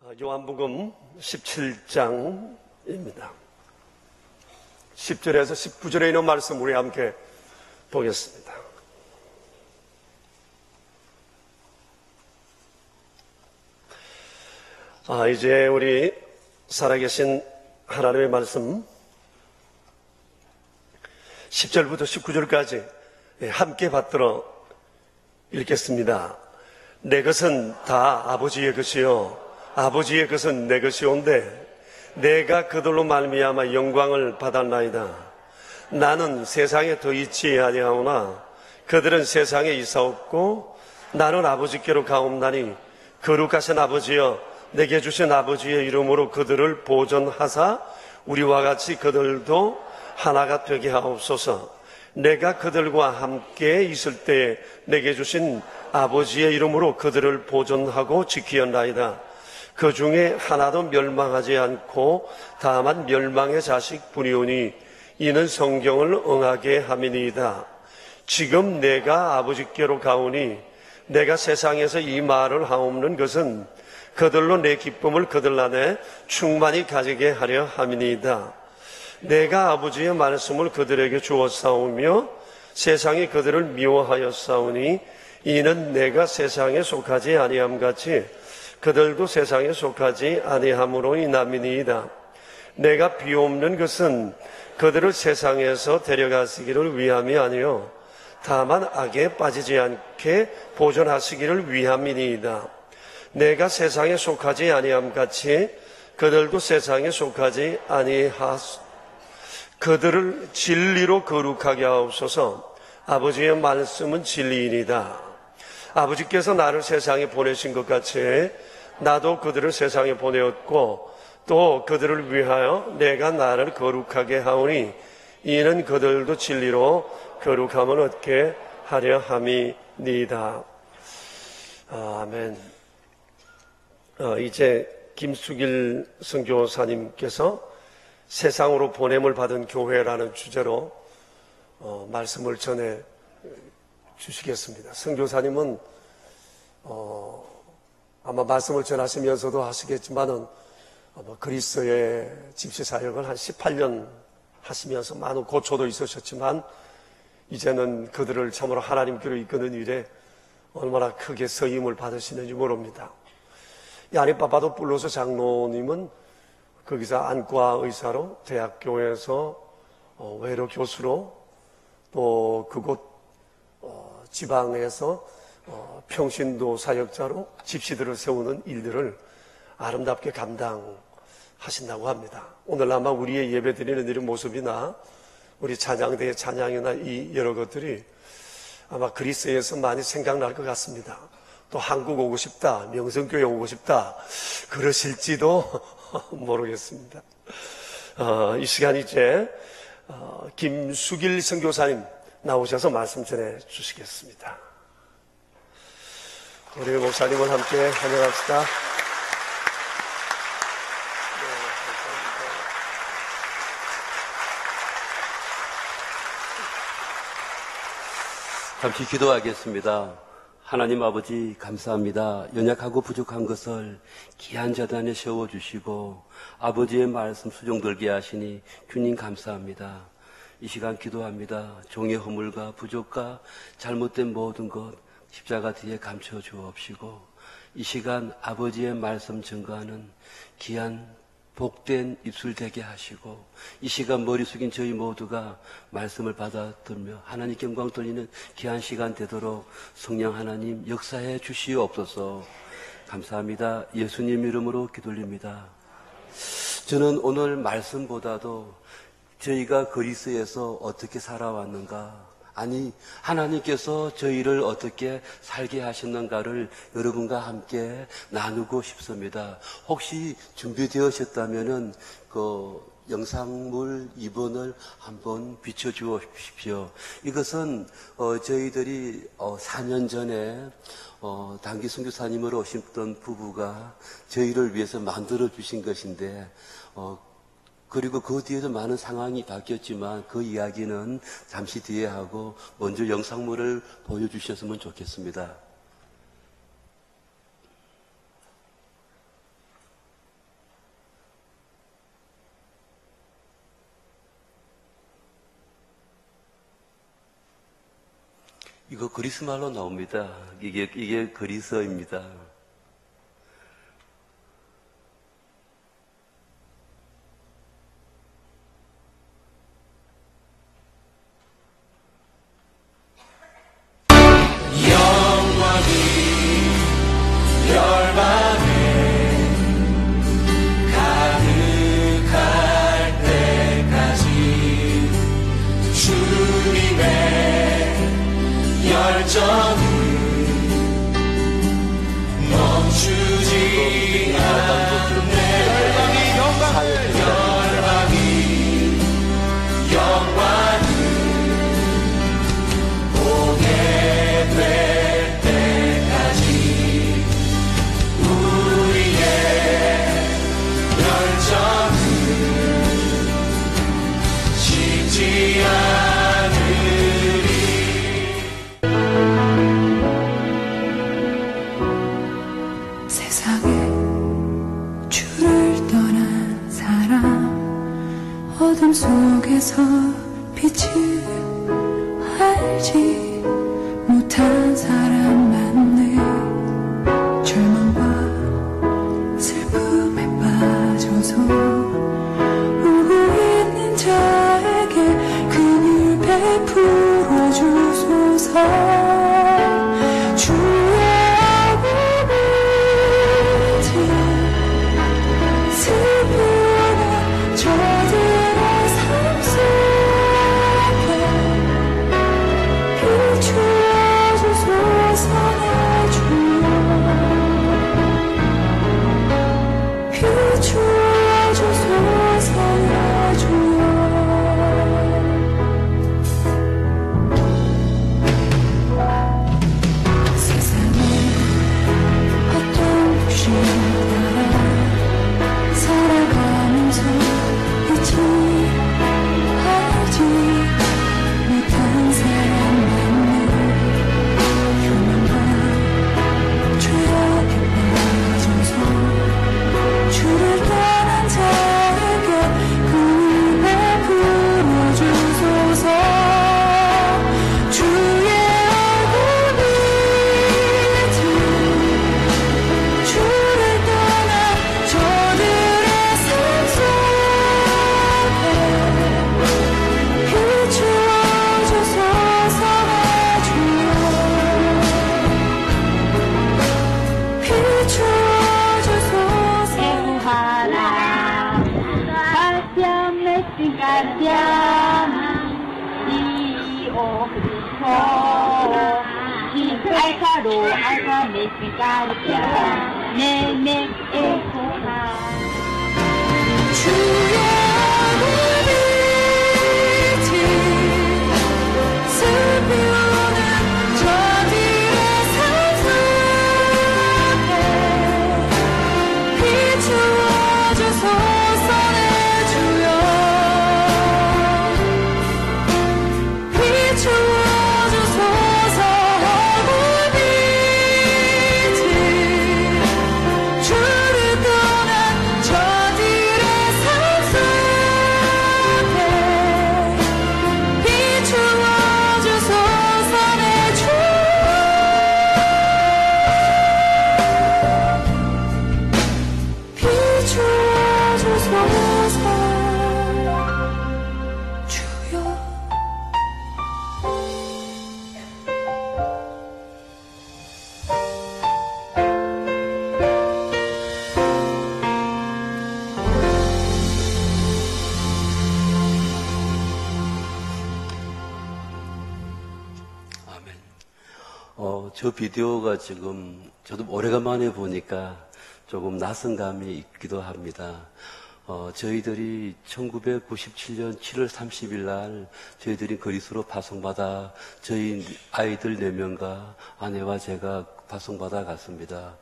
요한복음 17장입니다. 10절에서 19절에 있는 말씀 우리 함께 보겠습니다. 이제 우리 살아계신 하나님의 말씀 10절부터 19절까지 함께 받들어 읽겠습니다. 내 것은 다 아버지의 것이요 아버지의 것은 내 것이온데 내가 그들로 말미암아 영광을 받았나이다. 나는 세상에 더 있지 아니하오나 그들은 세상에 있사옵고 나는 아버지께로 가옵나니 거룩하신 아버지여 내게 주신 아버지의 이름으로 그들을 보존하사 우리와 같이 그들도 하나가 되게 하옵소서. 내가 그들과 함께 있을 때에 내게 주신 아버지의 이름으로 그들을 보존하고 지키었나이다. 그 중에 하나도 멸망하지 않고 다만 멸망의 자식뿐이오니 이는 성경을 응하게 함이니이다. 지금 내가 아버지께로 가오니 내가 세상에서 이 말을 하옵는 것은 그들로 내 기쁨을 그들 안에 충만히 가지게 하려 함이니이다. 내가 아버지의 말씀을 그들에게 주었사오며 세상이 그들을 미워하였사오니 이는 내가 세상에 속하지 아니함같이 그들도 세상에 속하지 아니함으로 인함이니이다. 내가 비옵는 것은 그들을 세상에서 데려가시기를 위함이 아니요 다만 악에 빠지지 않게 보존하시기를 위함이니이다. 내가 세상에 속하지 아니함같이 그들도 세상에 속하지 그들을 진리로 거룩하게 하옵소서. 아버지의 말씀은 진리이니이다. 아버지께서 나를 세상에 보내신 것 같이 나도 그들을 세상에 보내었고 또 그들을 위하여 내가 나를 거룩하게 하오니 이는 그들도 진리로 거룩함을 얻게 하려 함이니이다. 아멘. 이제 김수길 선교사님께서 세상으로 보냄을 받은 교회라는 주제로 말씀을 전해 주시겠습니다. 선교사님은 아마 말씀을 전하시면서도 하시겠지만은 그리스의 집시 사역을 한 18년 하시면서 많은 고초도 있으셨지만 이제는 그들을 참으로 하나님께로 이끄는 일에 얼마나 크게 서임을 받으시는지 모릅니다. 야니파파도뿔로스 장로님은 거기서 안과 의사로 대학교에서 외로 교수로 또 그곳 지방에서 평신도 사역자로 집시들을 세우는 일들을 아름답게 감당하신다고 합니다. 오늘 아마 우리의 예배 드리는 이런 모습이나 우리 찬양대의 찬양이나 이 여러 것들이 아마 그리스에서 많이 생각날 것 같습니다. 또 한국 오고 싶다, 명성교회 오고 싶다 그러실지도 모르겠습니다. 이 시간 이제 김수길 선교사님 나오셔서 말씀 전해 주시겠습니다. 우리 목사님을 함께 환영합시다. 잠시 기도하겠습니다. 하나님 아버지 감사합니다. 연약하고 부족한 것을 귀한 재단에 세워주시고 아버지의 말씀 수종들게 하시니 주님 감사합니다. 이 시간 기도합니다. 종의 허물과 부족과 잘못된 모든 것 십자가 뒤에 감춰 주옵시고 이 시간 아버지의 말씀 증거하는 귀한 복된 입술 되게 하시고 이 시간 머리 숙인 저희 모두가 말씀을 받아들며 하나님께 영광 돌리는 귀한 시간 되도록 성령 하나님 역사해 주시옵소서. 감사합니다. 예수님 이름으로 기도드립니다. 저는 오늘 말씀보다도 저희가 그리스에서 어떻게 살아왔는가, 아니 하나님께서 저희를 어떻게 살게 하셨는가를 여러분과 함께 나누고 싶습니다. 혹시 준비되으셨다면은 그 영상물 2번을 한번 비춰주십시오. 이것은 저희들이 4년 전에 단기 선교사님으로 오셨던 부부가 저희를 위해서 만들어 주신 것인데 그리고 그 뒤에도 많은 상황이 바뀌었지만 그 이야기는 잠시 뒤에 하고 먼저 영상물을 보여주셨으면 좋겠습니다. 이거 그리스 말로 나옵니다. 이게 그리스어입니다. 세상에 주를 떠난 사람, 어둠 속에서 빛을 알지 못한 사람 많네. 절망과 슬픔에 빠져서 울고 있는 자에게 그늘 베풀어 주소서. 저 비디오가 지금 저도 오래간만에 보니까 조금 낯선 감이 있기도 합니다. 저희들이 1997년 7월 30일 날 저희들이 그리스로 파송받아 저희 아이들 4명과 아내와 제가 파송받아 갔습니다.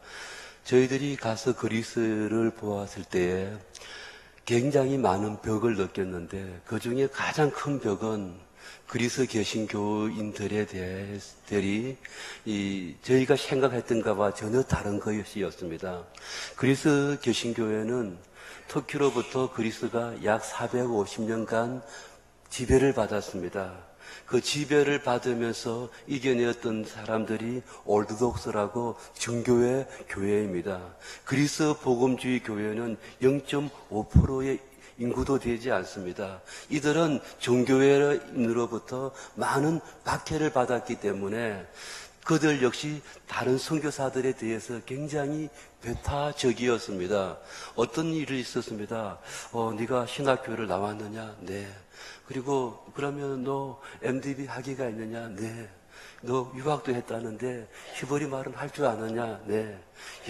저희들이 가서 그리스를 보았을 때에 굉장히 많은 벽을 느꼈는데 그 중에 가장 큰 벽은 그리스 개신교인들에 대해 저희가 생각했던 것과 전혀 다른 것이었습니다. 그리스 개신교회는 터키로부터 그리스가 약 450년간 지배를 받았습니다. 그 지배를 받으면서 이겨내었던 사람들이 올드독스라고 정교회 교회입니다. 그리스 복음주의 교회는 0.5%의 인구도 되지 않습니다. 이들은 종교회인으로부터 많은 박해를 받았기 때문에 그들 역시 다른 선교사들에 대해서 굉장히 배타적이었습니다. 어떤 일이 있었습니다. 네가 신학교를 나왔느냐? 네. 그리고 그러면 너 MDB 학위가 있느냐? 네. 너 유학도 했다는데 히브리 말은 할 줄 아느냐? 네.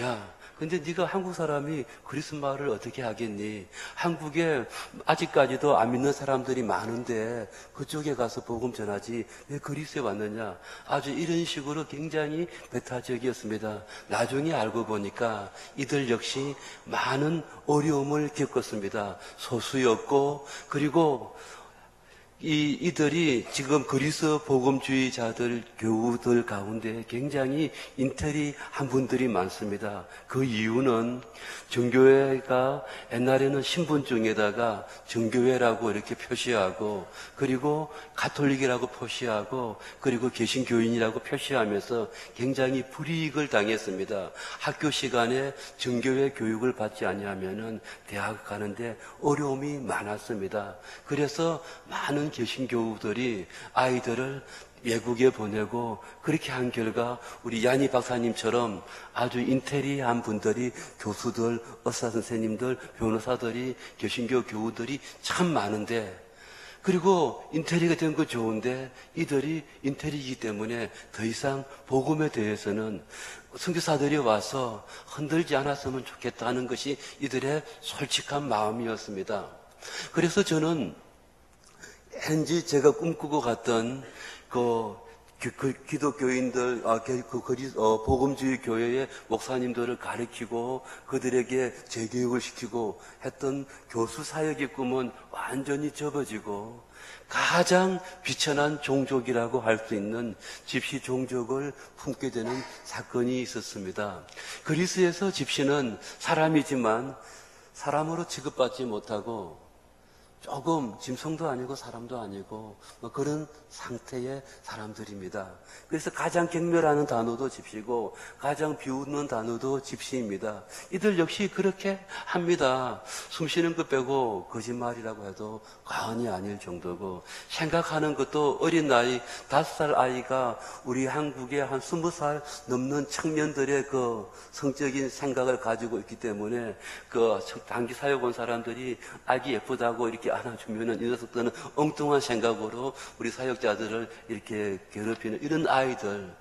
야, 근데 네가 한국 사람이 그리스 말을 어떻게 하겠니? 한국에 아직까지도 안 믿는 사람들이 많은데 그쪽에 가서 복음 전하지 왜 그리스에 왔느냐? 아주 이런 식으로 굉장히 배타적이었습니다. 나중에 알고 보니까 이들 역시 많은 어려움을 겪었습니다. 소수였고, 그리고 이들이 지금 그리스 복음주의자들, 교우들 가운데 굉장히 인텔리한 분들이 많습니다. 그 이유는 정교회가 옛날에는 신분증에다가 정교회라고 이렇게 표시하고, 그리고 가톨릭이라고 표시하고, 그리고 개신교인이라고 표시하면서 굉장히 불이익을 당했습니다. 학교 시간에 정교회 교육을 받지 아니하면은 대학 가는데 어려움이 많았습니다. 그래서 많은 개신교우들이 아이들을 외국에 보내고 그렇게 한 결과 우리 야니 박사님처럼 아주 인텔리한 분들이 교수들, 의사 선생님들, 변호사들이 개신교 교우들이 참 많은데, 그리고 인텔리가 된 거 좋은데 이들이 인텔리이기 때문에 더 이상 복음에 대해서는 선교사들이 와서 흔들지 않았으면 좋겠다는 것이 이들의 솔직한 마음이었습니다. 그래서 저는 현지 제가 꿈꾸고 갔던 그 기독교인들, 복음주의 교회의 목사님들을 가르치고 그들에게 재교육을 시키고 했던 교수 사역의 꿈은 완전히 접어지고 가장 비천한 종족이라고 할 수 있는 집시 종족을 품게 되는 사건이 있었습니다. 그리스에서 집시는 사람이지만 사람으로 취급받지 못하고 조금 짐승도 아니고 사람도 아니고 그런 상태의 사람들입니다. 그래서 가장 경멸하는 단어도 집시고 가장 비웃는 단어도 집시입니다. 이들 역시 그렇게 합니다. 숨 쉬는 것 빼고 거짓말이라고 해도 과언이 아닐 정도고, 생각하는 것도 어린 나이 5살 아이가 우리 한국의 한 20살 넘는 청년들의 그 성적인 생각을 가지고 있기 때문에 그 단기 사역 온 사람들이 아기 예쁘다고 이렇게 안아주면은 이 녀석들은 엉뚱한 생각으로 우리 사역자들을 이렇게 괴롭히는 이런 아이들,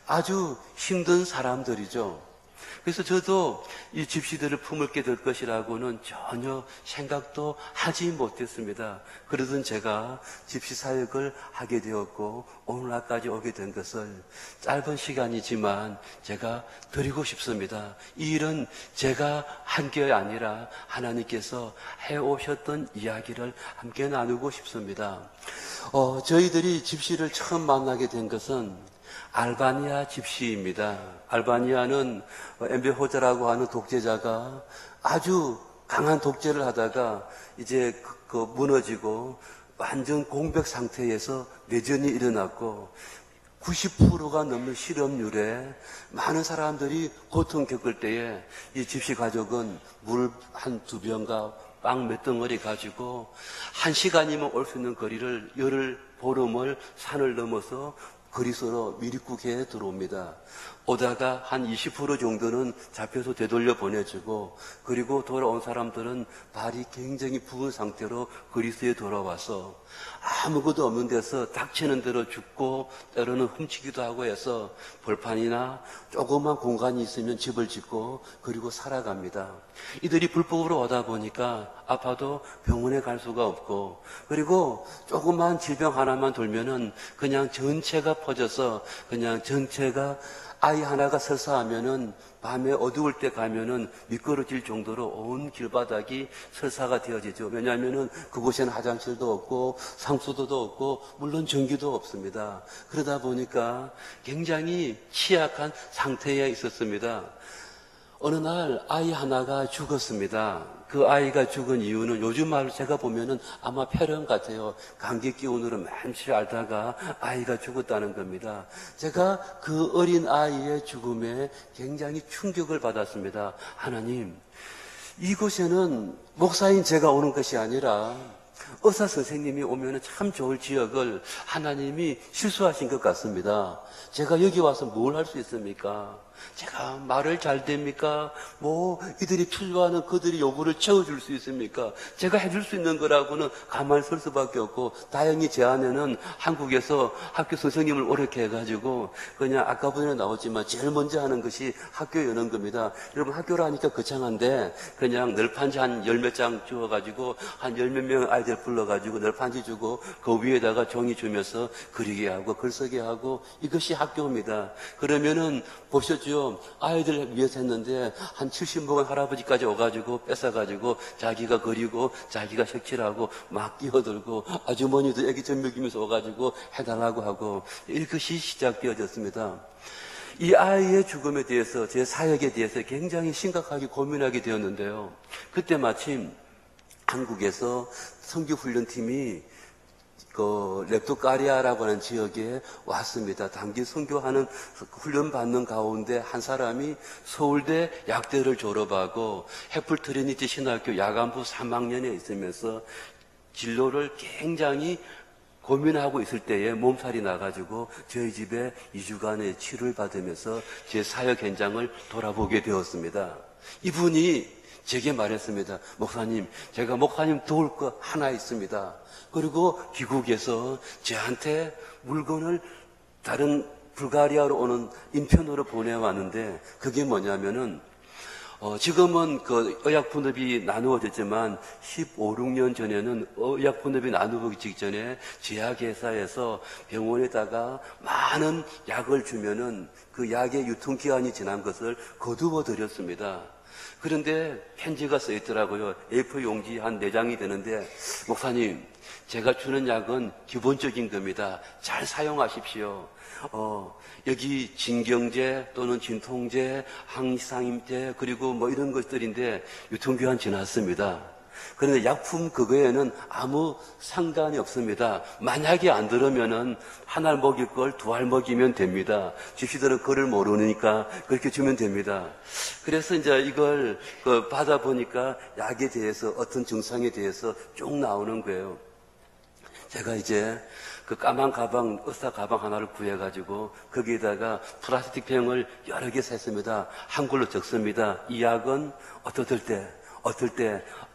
아주 힘든 사람들이죠. 그래서 저도 이 집시들을 품을게 될 것이라고는 전혀 생각도 하지 못했습니다. 그러던 제가 집시 사역을 하게 되었고 오늘날까지 오게 된 것을 짧은 시간이지만 제가 드리고 싶습니다. 이 일은 제가 한 게 아니라 하나님께서 해오셨던 이야기를 함께 나누고 싶습니다. 저희들이 집시를 처음 만나게 된 것은 알바니아 집시입니다. 알바니아는 엠베 호자라고 하는 독재자가 아주 강한 독재를 하다가 이제 무너지고 완전 공백 상태에서 내전이 일어났고 90%가 넘는 실업률에 많은 사람들이 고통 겪을 때에 이 집시 가족은 물 한 2병과 빵 몇 덩어리 가지고 1시간이면 올 수 있는 거리를 열흘 보름을 산을 넘어서 그리스로 미리국에 들어옵니다. 오다가 한 20% 정도는 잡혀서 되돌려 보내주고, 그리고 돌아온 사람들은 발이 굉장히 부은 상태로 그리스에 돌아와서 아무것도 없는 데서 닥치는 대로 죽고 때로는 훔치기도 하고 해서 벌판이나 조그만 공간이 있으면 집을 짓고 그리고 살아갑니다. 이들이 불법으로 오다 보니까 아파도 병원에 갈 수가 없고, 그리고 조그만 질병 하나만 돌면은 그냥 전체가 퍼져서 그냥 전체가 아이 하나가 설사하면은 밤에 어두울 때 가면은 미끄러질 정도로 온 길바닥이 설사가 되어지죠. 왜냐하면은 그곳에는 화장실도 없고 상수도도 없고 물론 전기도 없습니다. 그러다 보니까 굉장히 취약한 상태에 있었습니다. 어느 날 아이 하나가 죽었습니다. 그 아이가 죽은 이유는 요즘 말로 제가 보면은 아마 폐렴 같아요. 감기 기운으로 많이 앓다가 아이가 죽었다는 겁니다. 제가 그 어린 아이의 죽음에 굉장히 충격을 받았습니다. 하나님, 이곳에는 목사인 제가 오는 것이 아니라 의사 선생님이 오면 참 좋을 지역을 하나님이 실수하신 것 같습니다. 제가 여기 와서 뭘 할 수 있습니까? 제가 말을 잘 됩니까? 뭐 이들이 필요하는 그들의 요구를 채워줄 수 있습니까? 제가 해줄 수 있는 거라고는 가만히 설 수밖에 없고, 다행히 제 안에는 한국에서 학교 선생님을 오렇게 해가지고 그냥 아까 전에 나왔지만 제일 먼저 하는 것이 학교 여는 겁니다. 여러분, 학교라 하니까 거창한데 그냥 널판지 한 열 몇 장 주어가지고 한 열 몇 명 아이들 불러가지고 널판지 주고 그 위에다가 종이 주면서 그리게 하고 글쓰게 하고, 이것이 학교입니다. 그러면은 보셨죠? 아이들 위해서 했는데 한 70먹은 할아버지까지 오가지고 뺏어가지고 자기가 그리고 자기가 색칠하고 막 끼어들고, 아주머니도 애기 젖 먹이면서 오가지고 해달라고 하고, 이것이 시작되어졌습니다. 이 아이의 죽음에 대해서, 제 사역에 대해서 굉장히 심각하게 고민하게 되었는데요. 그때 마침 한국에서 선교훈련팀이 그 렙토까리아라고 하는 지역에 왔습니다. 단기 선교하는 훈련 받는 가운데 한 사람이 서울대 약대를 졸업하고 해플 트리니티 신학교 야간부 3학년에 있으면서 진로를 굉장히 고민하고 있을 때에 몸살이 나가지고 저희 집에 2주간의 치료를 받으면서 제 사역 현장을 돌아보게 되었습니다. 이분이 제게 말했습니다. 목사님, 제가 목사님 도울 거 하나 있습니다. 그리고 귀국에서 저한테 물건을 다른 불가리아로 오는 인편으로 보내왔는데, 그게 뭐냐면은 지금은 그 의약분업이 나누어졌지만 15, 16년 전에는 의약분업이 나누기 직전에 제약회사에서 병원에다가 많은 약을 주면은 그 약의 유통기한이 지난 것을 거두어 드렸습니다. 그런데 편지가 써 있더라고요. A4 용지 한 4장이 되는데, 목사님, 제가 주는 약은 기본적인 겁니다. 잘 사용하십시오. 여기 진경제 또는 진통제, 항상임제, 그리고 뭐 이런 것들인데 유통기한 지났습니다. 그런데 약품 그거에는 아무 상관이 없습니다. 만약에 안 들으면은 한 알 먹일 걸 2알 먹이면 됩니다. 집시들은 그걸 모르니까 그렇게 주면 됩니다. 그래서 이제 이걸 받아보니까 약에 대해서, 어떤 증상에 대해서 쭉 나오는 거예요. 제가 이제 그 까만 가방, 의사 가방 하나를 구해가지고 거기에다가 플라스틱 병을 여러 개 샜습니다. 한글로 적습니다. 이 약은 어떨 때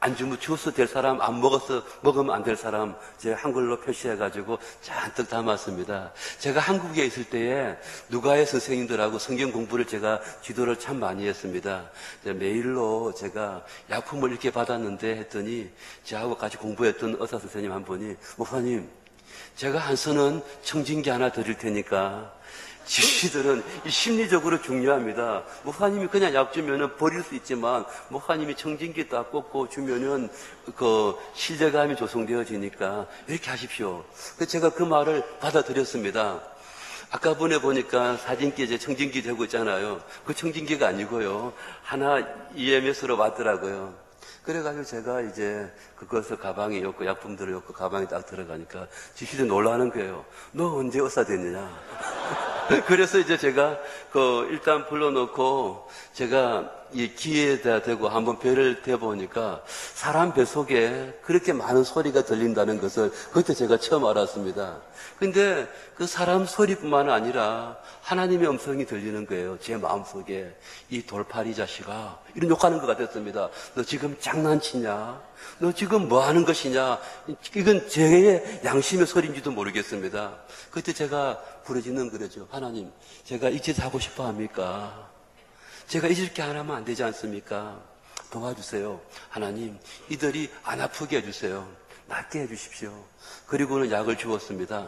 안 주면 주워서 될 사람, 안 먹어서 먹으면 안 될 사람, 제가 한글로 표시해가지고 잔뜩 담았습니다. 제가 한국에 있을 때에 누가의 선생님들하고 성경 공부를 제가 지도를 참 많이 했습니다. 메일로 제가 약품을 이렇게 받았는데 했더니 저하고 같이 공부했던 의사 선생님 한 분이, 목사님, 제가 한 선은 청진기 하나 드릴 테니까, 집시들은 심리적으로 중요합니다. 목사님이 그냥 약 주면은 버릴 수 있지만, 목사님이 청진기 딱 꽂고 주면은 그 신뢰감이 조성되어지니까 이렇게 하십시오. 그래서 제가 그 말을 받아들였습니다. 아까 보니까 사진기에 제 청진기 되고 있잖아요. 그 청진기가 아니고요, 하나 EMS로 왔더라고요. 그래가지고 제가 이제 그것을 가방에 엮고 약품들을 엮고 가방에 딱 들어가니까 집시들 놀라는 거예요. 너 언제 의사 됐느냐? 그래서 이제 제가 일단 불러놓고 제가 이 귀에다 대고 한번 배를 대보니까 사람 배 속에 그렇게 많은 소리가 들린다는 것을 그때 제가 처음 알았습니다. 근데 그 사람 소리뿐만 아니라 하나님의 음성이 들리는 거예요. 제 마음속에. 이 돌팔이 자식아, 이런 욕하는 것 같았습니다. 너 지금 장난치냐? 너 지금 뭐 하는 것이냐? 이건 제 양심의 소리인지도 모르겠습니다. 그때 제가 부르짖는 거죠. 하나님, 제가 이 짓 하고 싶어 합니까? 제가 이렇게 안 하면 안 되지 않습니까? 도와주세요. 하나님, 이들이 안 아프게 해주세요. 낫게 해주십시오. 그리고는 약을 주었습니다.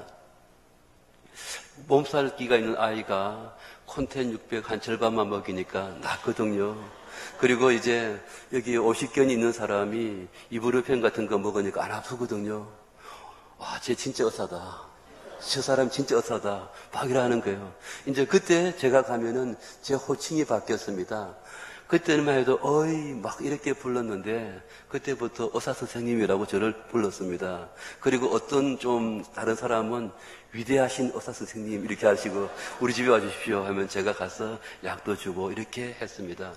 몸살기가 있는 아이가 콘텐 600 한 절반만 먹이니까 낫거든요. 그리고 이제 여기 오십견이 있는 사람이 이부르펜 같은 거 먹으니까 안 아프거든요. 와, 쟤 진짜 의사다. 저 사람 진짜 의사다. 막 이러는 거예요. 이제 그때 제가 가면은 제 호칭이 바뀌었습니다. 그때만 해도 어이 막 이렇게 불렀는데 그때부터 의사 선생님이라고 저를 불렀습니다. 그리고 어떤 좀 다른 사람은 위대하신 의사 선생님 이렇게 하시고 우리 집에 와주십시오 하면 제가 가서 약도 주고 이렇게 했습니다.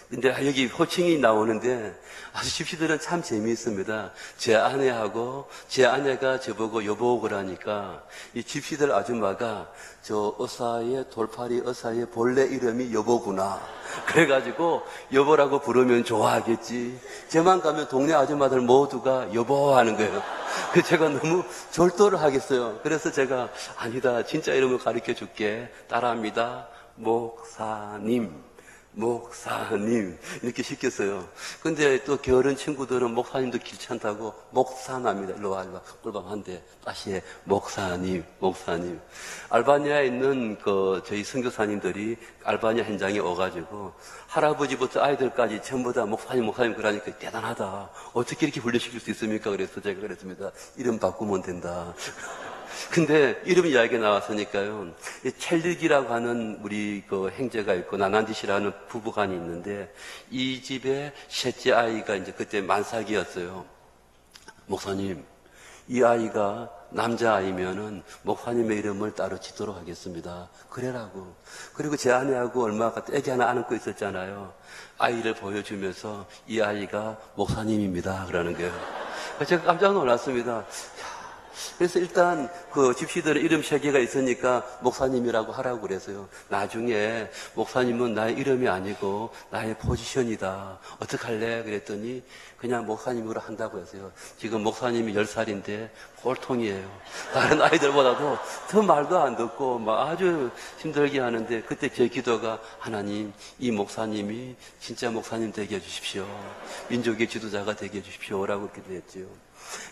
근데 여기 호칭이 나오는데 아주 집시들은 참 재미있습니다. 제 아내하고 제 아내가 저보고 여보 그러니까 이 집시들 아줌마가 저 의사의 돌팔이 의사의 본래 이름이 여보구나. 그래가지고 여보라고 부르면 좋아하겠지. 제만 가면 동네 아줌마들 모두가 여보 하는 거예요. 그 제가 너무 절도를 하겠어요. 그래서 제가 아니다 진짜 이름을 가르쳐 줄게. 따라합니다. 목사님 이렇게 시켰어요. 근데 또 게으른 친구들은 목사님도 귀찮다고 목사납니다. 일로 와 꿀밤한데 다시 해. 목사님. 알바니아에 있는 저희 선교사님들이 알바니아 현장에 와가지고 할아버지부터 아이들까지 전부 다 목사님 그러니까 대단하다. 어떻게 이렇게 훈련시킬 수 있습니까? 그래서 제가 그랬습니다. 이름 바꾸면 된다. 근데 이름 이야기가 나왔으니까요. 첼릭이라고 하는 우리 형제가 있고 나난디시라는 부부간이 있는데 이 집에 셋째 아이가 이제 그때 만삭이었어요. 목사님, 이 아이가 남자아이면은 목사님의 이름을 따로 짓도록 하겠습니다. 그래라고. 그리고 제 아내하고 얼마 갔다 애기 하나 안고 있었잖아요. 아이를 보여주면서 이 아이가 목사님입니다. 그러는 거예요. 제가 깜짝 놀랐습니다. 그래서 일단 집시들의 이름 3개가 있으니까 목사님이라고 하라고 그래서요. 나중에 목사님은 나의 이름이 아니고 나의 포지션이다. 어떡할래? 그랬더니 그냥 목사님으로 한다고 해서요. 지금 목사님이 10살인데 꼴통이에요. 다른 아이들보다도 더 말도 안 듣고 막 아주 힘들게 하는데 그때 제 기도가 하나님 이 목사님이 진짜 목사님 되게 해주십시오. 민족의 지도자가 되게 해주십시오. 라고 기도했지요.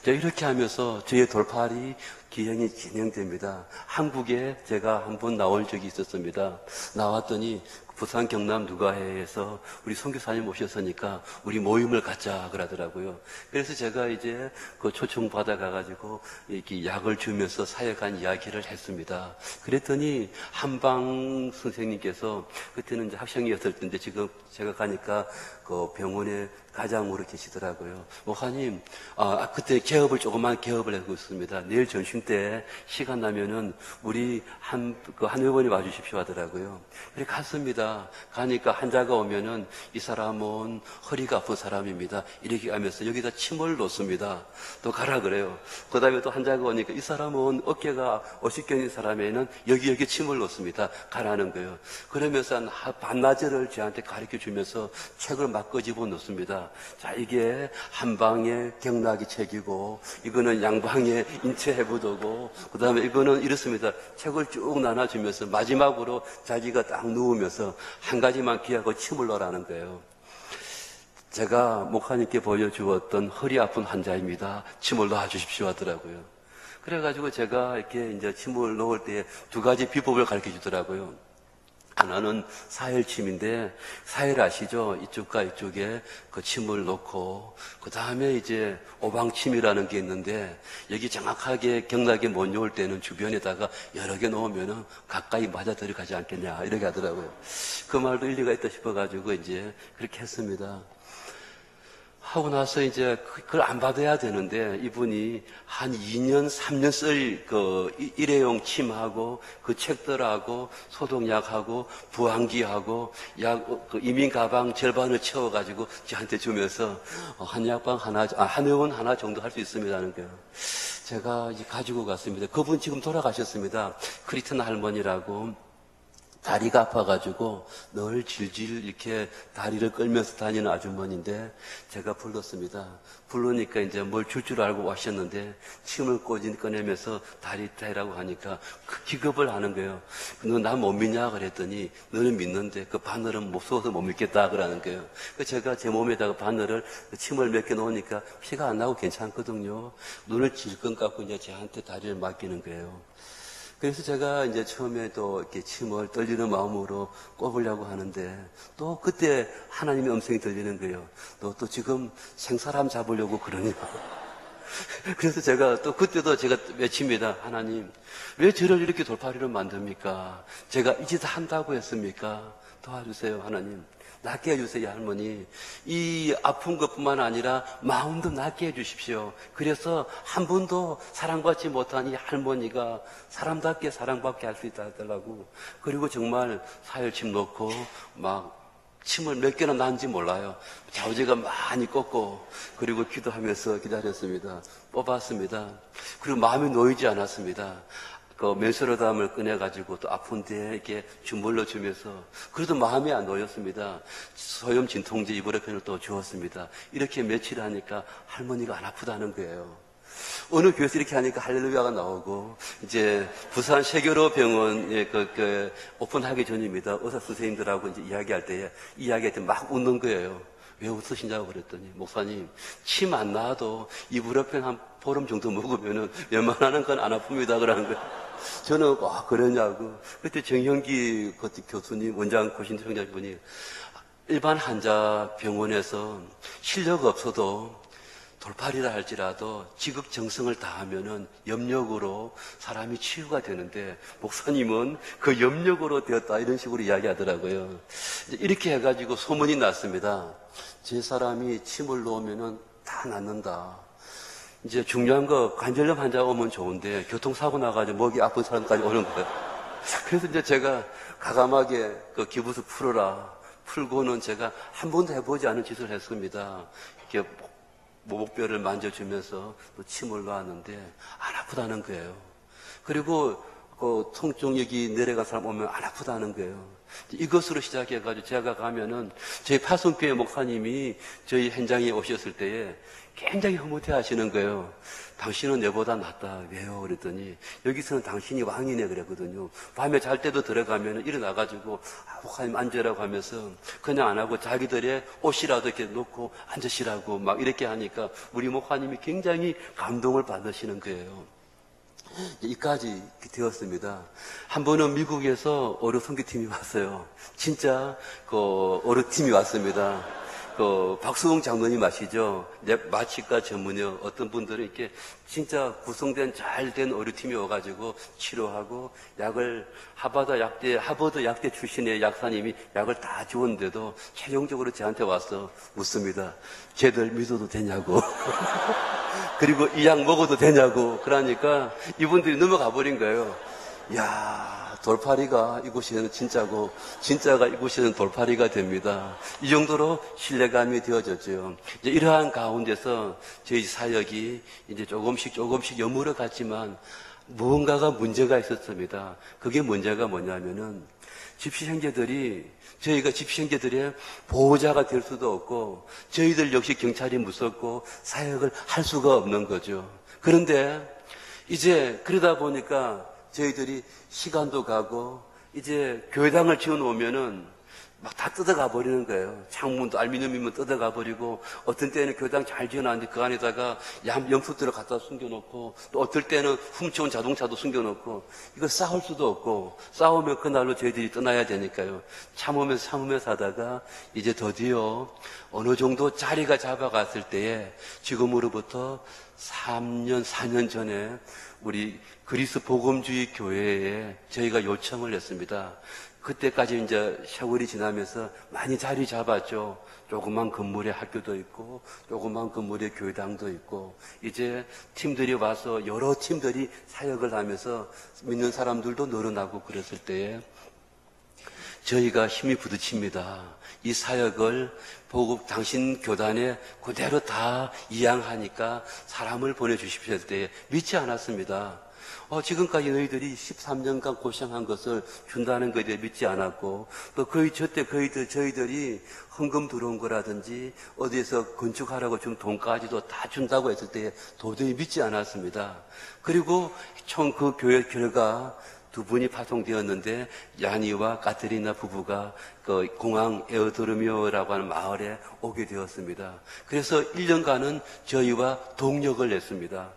이렇게 하면서 저의 돌팔이 기행이 진행됩니다. 한국에 제가 한 번 나올 적이 있었습니다. 나왔더니 부산 경남 누가해에서 우리 선교사님 오셨으니까 우리 모임을 갖자 그러더라고요. 그래서 제가 이제 초청 받아가가지고 이렇게 약을 주면서 사역한 이야기를 했습니다. 그랬더니 한방 선생님께서 그때는 이제 학생이었을 텐데 지금 제가 가니까 병원에 가장으로 계시더라고요. 목사님, 그때 조그만 개업을 하고 있습니다. 내일 점심 때 시간 나면은 우리 한 회원이 와주십시오 하더라고요. 그래 갔습니다. 가니까 환자가 오면은 이 사람은 허리가 아픈 사람입니다. 이렇게 하면서 여기다 침을 놓습니다. 또 가라 그래요. 그 다음에 또 환자가 오니까 이 사람은 어깨가 어식견인 사람에는 여기 침을 놓습니다. 가라는 거예요. 그러면서 반나절을 저한테 가르쳐 주면서 책을 막 끄집어 놓습니다. 자, 이게 한방의 경락이 책이고, 이거는 양방의 인체 해부도고, 그 다음에 이거는 이렇습니다. 책을 쭉 나눠주면서 마지막으로 자기가 딱 누우면서 한 가지만 기하고 침을 넣으라는 거예요. 제가 목사님께 보여주었던 허리 아픈 환자입니다. 침을 넣어주십시오 하더라고요. 그래가지고 제가 이렇게 이제 침을 넣을 때 2가지 비법을 가르쳐 주더라고요. 하나는 사혈침인데, 사혈 아시죠? 이쪽과 이쪽에 그 침을 놓고, 그 다음에 이제 오방침이라는 게 있는데, 여기 정확하게 경락이 못 놓을 때는 주변에다가 여러 개 놓으면은 가까이 맞아 들어가지 않겠냐, 이렇게 하더라고요. 그 말도 일리가 있다 싶어가지고 이제 그렇게 했습니다. 하고 나서 이제 그걸 안 받아야 되는데 이분이 한 2년, 3년 쓸 일회용 침하고 그 책들하고 소독약하고 부항기하고 이민 가방 절반을 채워가지고 저한테 주면서 한 회원 하나 정도 할 수 있습니다 하는 거예요. 제가 이제 가지고 갔습니다. 그분 지금 돌아가셨습니다. 크리튼 할머니라고. 다리가 아파가지고 늘 질질 이렇게 다리를 끌면서 다니는 아주머니인데 제가 불렀습니다. 부르니까 이제 뭘 줄 줄 알고 와셨는데 침을 꺼내면서 다리 대라고 하니까 기겁을 하는 거예요. 너 나 못 믿냐 그랬더니 너는 믿는데 그 바늘은 무서워서 못 믿겠다 그러는 거예요. 제가 제 몸에다가 바늘을 침을 몇 개 놓으니까 피가 안 나고 괜찮거든요. 눈을 질끈 감고 이제 저한테 다리를 맡기는 거예요. 그래서 제가 이제 처음에 또 이렇게 침을 떨리는 마음으로 꼽으려고 하는데 또 그때 하나님의 음성이 들리는 거예요. 너 또 지금 생사람 잡으려고 그러냐. 그래서 제가 또 그때도 제가 외칩니다. 하나님, 왜 저를 이렇게 돌팔이로 만듭니까? 제가 이 짓 한다고 했습니까? 도와주세요, 하나님. 낫게 해주세요, 할머니. 이 아픈 것뿐만 아니라 마음도 낫게 해주십시오. 그래서 한 번도 사랑받지 못한 이 할머니가 사람답게 사랑받게 할 수 있다 하더라고. 그리고 정말 사열침 놓고 막 침을 몇 개나 났는지 몰라요. 좌우지가 많이 꺾고, 그리고 기도하면서 기다렸습니다. 뽑았습니다. 그리고 마음이 놓이지 않았습니다. 그 면세로담을 꺼내가지고 또 아픈 데에 이렇게 주물러 주면서, 그래도 마음이 안 놓였습니다. 소염 진통제 이브로펜을 또 주었습니다. 이렇게 며칠 하니까 할머니가 안 아프다는 거예요. 어느 교회에서 이렇게 하니까 할렐루야가 나오고, 이제 부산 세교로 병원에 오픈하기 전입니다. 의사 선생님들하고 이제 이야기할 때 막 웃는 거예요. 왜 웃으시냐고 그랬더니, 목사님, 침 안 나와도 이브로펜 한 보름 정도 먹으면은 웬만하는 건 안 아픕니다. 그러는 거예요. 저는, 그러냐고. 그때 정형기 교수님, 원장 고신청자분이 일반 환자 병원에서 실력 없어도 돌팔이라 할지라도 지극정성을 다하면은 염력으로 사람이 치유가 되는데, 목사님은 그 염력으로 되었다, 이런 식으로 이야기하더라고요. 이렇게 해가지고 소문이 났습니다. 제 사람이 침을 놓으면은 다 낫는다. 이제 중요한 거, 관절염 환자 오면 좋은데 교통사고 나가지고 목이 아픈 사람까지 오는 거예요. 그래서 이제 제가 가감하게 그 기부수 풀고는 제가 한 번도 해보지 않은 짓을 했습니다. 이렇게 목뼈를 만져주면서 또 침을 놨는데 안 아프다는 거예요. 그리고 그 통증력이 내려간 사람 오면 안 아프다는 거예요. 이것으로 시작해가지고 제가 가면은 저희 파송교회 목사님이 저희 현장에 오셨을 때에 굉장히 흐뭇해 하시는 거예요. 당신은 내보다 낫다. 왜요? 그랬더니 여기서는 당신이 왕이네 그랬거든요. 밤에 잘 때도 들어가면 일어나가지고 목사님 앉으라고 하면서 그냥 안 하고 자기들의 옷이라도 이렇게 놓고 앉으시라고 막 이렇게 하니까 우리 목사님이 굉장히 감동을 받으시는 거예요. 이까지 되었습니다. 한 번은 미국에서 어르 선교팀이 왔어요. 진짜 그 어르팀이 왔습니다. 그 박수홍 장로님 아시죠? 마취과 전문의 어떤 분들은 이렇게 진짜 구성된 잘된 의료팀이 와가지고 치료하고 약을 하버드 약대 출신의 약사님이 약을 다 주었는데도 최종적으로 저한테 와서 묻습니다. 쟤들 믿어도 되냐고. 그리고 이 약 먹어도 되냐고. 그러니까 이분들이 넘어가 버린 거예요. 야, 돌팔이가 이곳에는 진짜고, 진짜가 이곳에는 돌팔이가 됩니다. 이 정도로 신뢰감이 되어졌죠. 이제 이러한 가운데서 저희 사역이 이제 조금씩 여물어 갔지만 무언가가 문제가 있었습니다. 그게 문제가 뭐냐면은 집시 형제들이 저희가 집시 형제들의 보호자가 될 수도 없고 저희들 역시 경찰이 무섭고 사역을 할 수가 없는 거죠. 그런데 이제 그러다 보니까 저희들이 시간도 가고 이제 교회당을 지어놓으면은 막 다 뜯어가 버리는 거예요. 창문도 알루미늄이면 뜯어가 버리고 어떤 때는 교회당 잘 지어놨는데 그 안에다가 염소들을 갖다 숨겨놓고 또 어떨 때는 훔쳐온 자동차도 숨겨놓고 이거 싸울 수도 없고 싸우면 그날로 저희들이 떠나야 되니까요. 참으면서 하다가 이제 드디어 어느 정도 자리가 잡아갔을 때에 지금으로부터 3년, 4년 전에 우리 그리스 복음주의 교회에 저희가 요청을 했습니다. 그때까지 이제 세월이 지나면서 많이 자리 잡았죠. 조그만 건물에 학교도 있고, 조그만 건물에 교회당도 있고, 이제 팀들이 와서 여러 팀들이 사역을 하면서 믿는 사람들도 늘어나고 그랬을 때에 저희가 힘이 부딪힙니다. 이 사역을 보고 당신 교단에 그대로 다 이양하니까 사람을 보내주십시오 할 때 믿지 않았습니다. 지금까지 너희들이 13년간 고생한 것을 준다는 것에 대해 믿지 않았고, 또 저희들이 헌금 들어온 거라든지, 어디에서 건축하라고 준 돈까지도 다 준다고 했을 때 도저히 믿지 않았습니다. 그리고 총 그 교회 결과 두 분이 파송되었는데, 야니와 까테리나 부부가 그 공항 에어드르미오라고 하는 마을에 오게 되었습니다. 그래서 1년간은 저희와 동력을 냈습니다.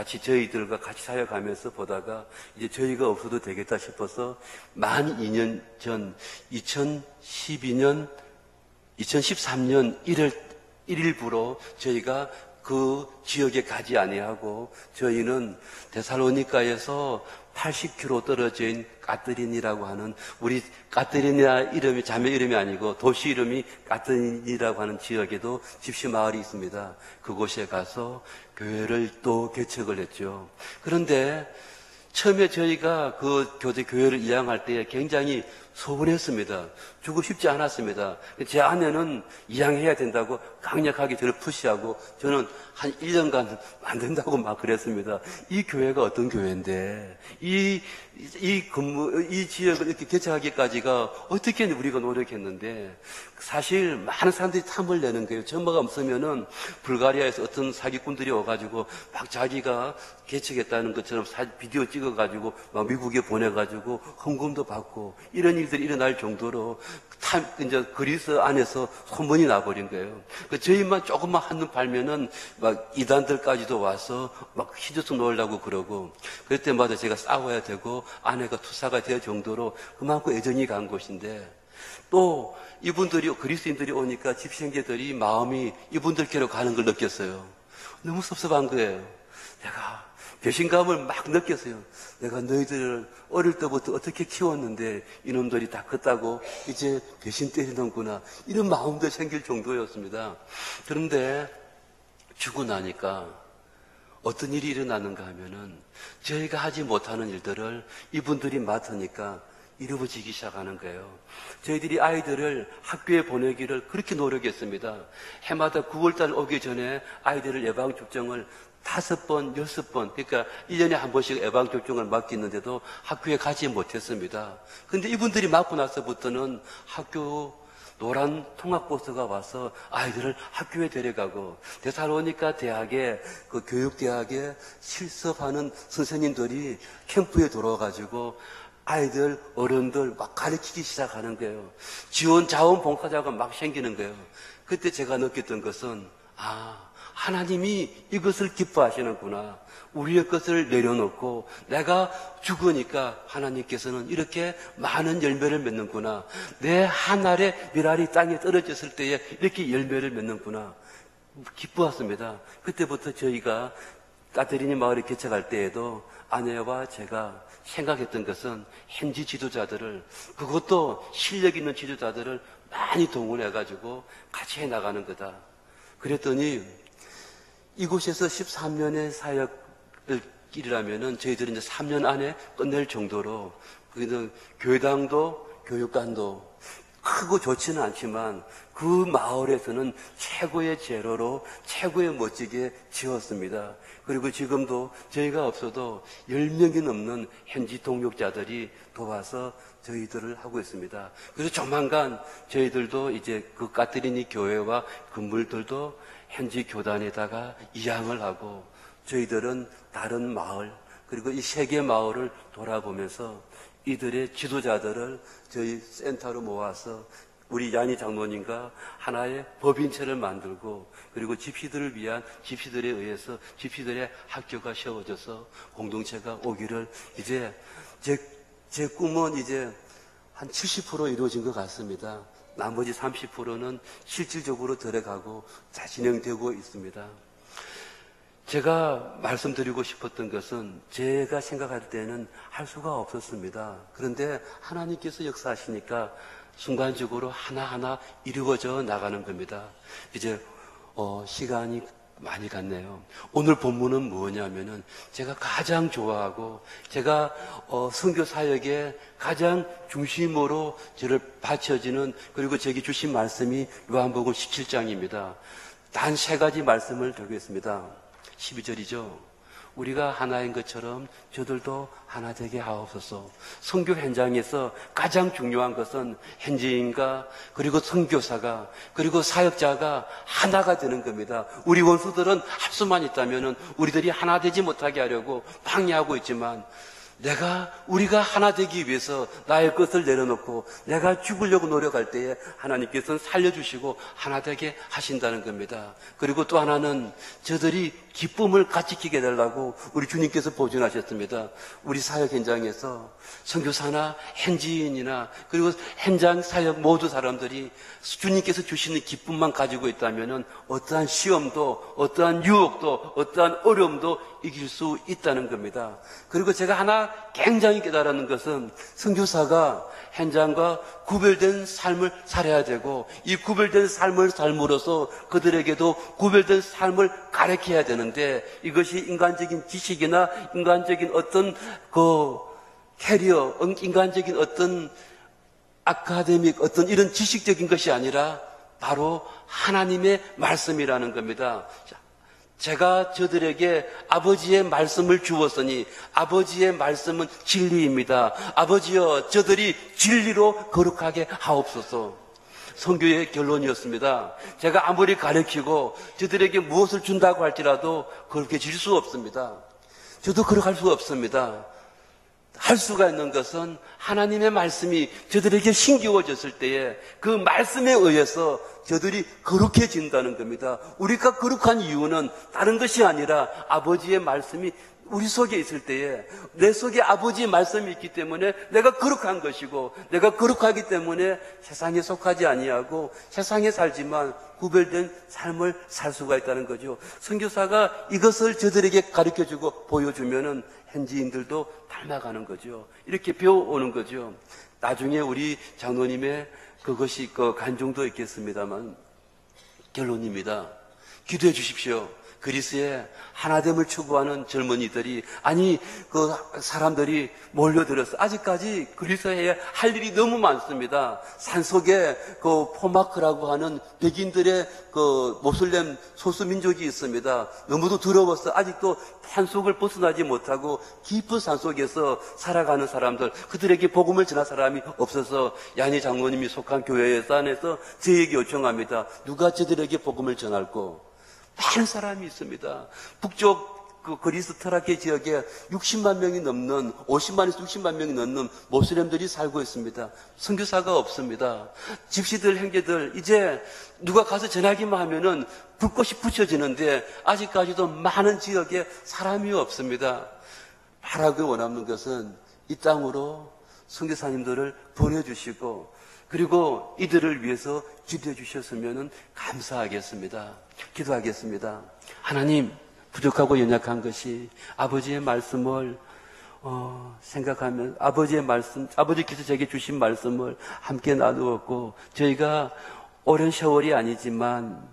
저희들과 같이 사역하면서 보다가 이제 저희가 없어도 되겠다 싶어서 만 2년 전 2013년 1월 1일부로 저희가 그 지역에 가지 아니하고 저희는 데살로니가에서 80km 떨어진 까뜨린이라고 하는, 우리 까뜨린이나 이름이 자매 이름이 아니고 도시 이름이 까뜨린이라고 하는 지역에도 집시 마을이 있습니다. 그곳에 가서 교회를 또 개척을 했죠. 그런데 처음에 저희가 그 교회를 이양할 때 굉장히 소원했습니다. 주고 싶지 않았습니다. 제 아내는 이양해야 된다고 강력하게 저를 푸시하고, 저는 한 1년간 안 된다고 막 그랬습니다. 이 교회가 어떤 교회인데, 이 지역을 이렇게 개척하기까지가 어떻게 우리가 노력했는데, 사실 많은 사람들이 탐을 내는 거예요. 전마가 없으면은 불가리아에서 어떤 사기꾼들이 와가지고 막 자기가 개척했다는 것처럼 비디오 찍어가지고 막 미국에 보내가지고 헌금도 받고 이런 일들이 일어날 정도로 이제 그리스 안에서 소문이 나버린 거예요. 저희만 조금만 한눈 팔면은 막 이단들까지도 와서 막 히저스 놓으려고 그러고, 그럴 때마다 제가 싸워야 되고 아내가 투사가 될 정도로 그만큼 애정이 간 곳인데, 또 이분들이 그리스인들이 오니까 집시형제들이 마음이 이분들께로 가는 걸 느꼈어요. 너무 섭섭한 거예요. 내가 배신감을 막 느꼈어요. 내가 너희들을 어릴 때부터 어떻게 키웠는데 이놈들이 다 컸다고 이제 배신 때리는구나, 이런 마음도 생길 정도였습니다. 그런데 죽고 나니까 어떤 일이 일어나는가 하면은, 저희가 하지 못하는 일들을 이분들이 맡으니까 이루어지기 시작하는 거예요. 저희들이 아이들을 학교에 보내기를 그렇게 노력했습니다. 해마다 9월달 오기 전에 아이들을 예방접종을 5번, 6번, 그러니까 1년에 한 번씩 예방접종을 맡기는데도 학교에 가지 못했습니다. 근데 이분들이 맞고 나서부터는 학교 노란 통학버스가 와서 아이들을 학교에 데려가고, 데살로니가 대학에, 그 교육대학에 실습하는 선생님들이 캠프에 들어와가지고 아이들, 어른들 막 가르치기 시작하는 거예요. 지원 자원봉사자가 막 생기는 거예요. 그때 제가 느꼈던 것은, 하나님이 이것을 기뻐하시는구나. 우리의 것을 내려놓고 내가 죽으니까 하나님께서는 이렇게 많은 열매를 맺는구나. 내 한 알의 밀알이 땅에 떨어졌을 때에 이렇게 열매를 맺는구나. 기뻐했습니다. 그때부터 저희가 까테리니 마을을 개척할 때에도 아내와 제가 생각했던 것은 현지 지도자들을, 그것도 실력 있는 지도자들을 많이 동원해가지고 같이 해나가는 거다. 그랬더니 이곳에서 13년의 사역을 길이라면은 저희들은 이제 3년 안에 끝낼 정도로, 거기는 교회당도 교육관도 크고 좋지는 않지만 그 마을에서는 최고의 재료로 최고의 멋지게 지었습니다. 그리고 지금도 저희가 없어도 10명이 넘는 현지 동역자들이 도와서 저희들을 하고 있습니다. 그래서 조만간 저희들도 이제 그 까트리니 교회와 건물들도 현지 교단에다가 이양을 하고, 저희들은 다른 마을, 그리고 이 세계 마을을 돌아보면서 이들의 지도자들을 저희 센터로 모아서 우리 야니 장로님과 하나의 법인체를 만들고, 그리고 집시들을 위한 집시들에 의해서 집시들의 학교가 세워져서 공동체가 오기를, 이제 제 꿈은 이제 한 70% 이루어진 것 같습니다. 나머지 30%는 실질적으로 들어가고 다 진행되고 있습니다. 제가 말씀드리고 싶었던 것은 제가 생각할 때는 할 수가 없었습니다. 그런데 하나님께서 역사하시니까 순간적으로 하나하나 이루어져 나가는 겁니다. 이제 시간이 많이 갔네요. 오늘 본문은 뭐냐면은 제가 가장 좋아하고 제가 선교 사역의 가장 중심으로 저를 바쳐지는, 그리고 제게 주신 말씀이 요한복음 17장입니다. 단 3가지 말씀을 드리겠습니다. 12절이죠. 우리가 하나인 것처럼 저들도 하나 되게 하옵소서. 선교 현장에서 가장 중요한 것은 현지인과 그리고 선교사가 그리고 사역자가 하나가 되는 겁니다. 우리 원수들은 할 수만 있다면 우리들이 하나 되지 못하게 하려고 방해하고 있지만, 우리가 하나 되기 위해서 나의 것을 내려놓고 내가 죽으려고 노력할 때에 하나님께서는 살려주시고 하나 되게 하신다는 겁니다. 그리고 또 하나는 저들이 기쁨을 같이 끼게 해달라고 우리 주님께서 보존하셨습니다. 우리 사역 현장에서 선교사나 현지인이나 그리고 현장 사역 모두 사람들이 주님께서 주시는 기쁨만 가지고 있다면 어떠한 시험도 어떠한 유혹도 어떠한 어려움도 이길 수 있다는 겁니다. 그리고 제가 하나 제가 굉장히 깨달았는 것은 선교사가 현장과 구별된 삶을 살아야 되고 이 구별된 삶을 삶으로써 그들에게도 구별된 삶을 가르쳐야 되는데 이것이 인간적인 지식이나 인간적인 어떤 캐리어, 인간적인 어떤 아카데믹 어떤 이런 지식적인 것이 아니라 바로 하나님의 말씀이라는 겁니다. 제가 저들에게 아버지의 말씀을 주었으니 아버지의 말씀은 진리입니다. 아버지여 저들이 진리로 거룩하게 하옵소서. 선교의 결론이었습니다. 제가 아무리 가르치고 저들에게 무엇을 준다고 할지라도 그렇게 질 수 없습니다. 저도 그렇게 할 수 없습니다. 할 수가 있는 것은 하나님의 말씀이 저들에게 신기워졌을 때에 그 말씀에 의해서 저들이 거룩해진다는 겁니다. 우리가 거룩한 이유는 다른 것이 아니라 아버지의 말씀이 우리 속에 있을 때에 내 속에 아버지의 말씀이 있기 때문에 내가 거룩한 것이고 내가 거룩하기 때문에 세상에 속하지 아니하고 세상에 살지만 구별된 삶을 살 수가 있다는 거죠. 선교사가 이것을 저들에게 가르쳐주고 보여주면은 현지인들도 닮아가는 거죠. 이렇게 배워오는 거죠. 나중에 우리 장로님의 그것이 간증도 있겠습니다만 결론입니다. 기도해 주십시오. 그리스에 하나됨을 추구하는 젊은이들이 그 사람들이 몰려들어서 아직까지 그리스에 할 일이 너무 많습니다. 산속에 그 포마크라고 하는 백인들의 그 모슬렘 소수민족이 있습니다. 너무도 더러워서 아직도 산속을 벗어나지 못하고 깊은 산속에서 살아가는 사람들, 그들에게 복음을 전할 사람이 없어서 야니 장로님이 속한 교회에 안에서 저에게 요청합니다. 누가 저들에게 복음을 전할고? 많은 사람이 있습니다. 북쪽 그리스 트라케 지역에 60만 명이 넘는 50만에서 60만 명이 넘는 모슬렘들이 살고 있습니다. 선교사가 없습니다. 집시들 형제들 이제 누가 가서 전하기만 하면은 불꽃이 붙여지는데 아직까지도 많은 지역에 사람이 없습니다. 바라기 원하는 것은 이 땅으로 선교사님들을 보내주시고 그리고 이들을 위해서 기도해 주셨으면 감사하겠습니다. 기도하겠습니다. 하나님, 부족하고 연약한 것이 아버지의 말씀을 생각하면 아버지의 말씀, 아버지께서 제게 주신 말씀을 함께 나누었고 저희가 오랜 세월이 아니지만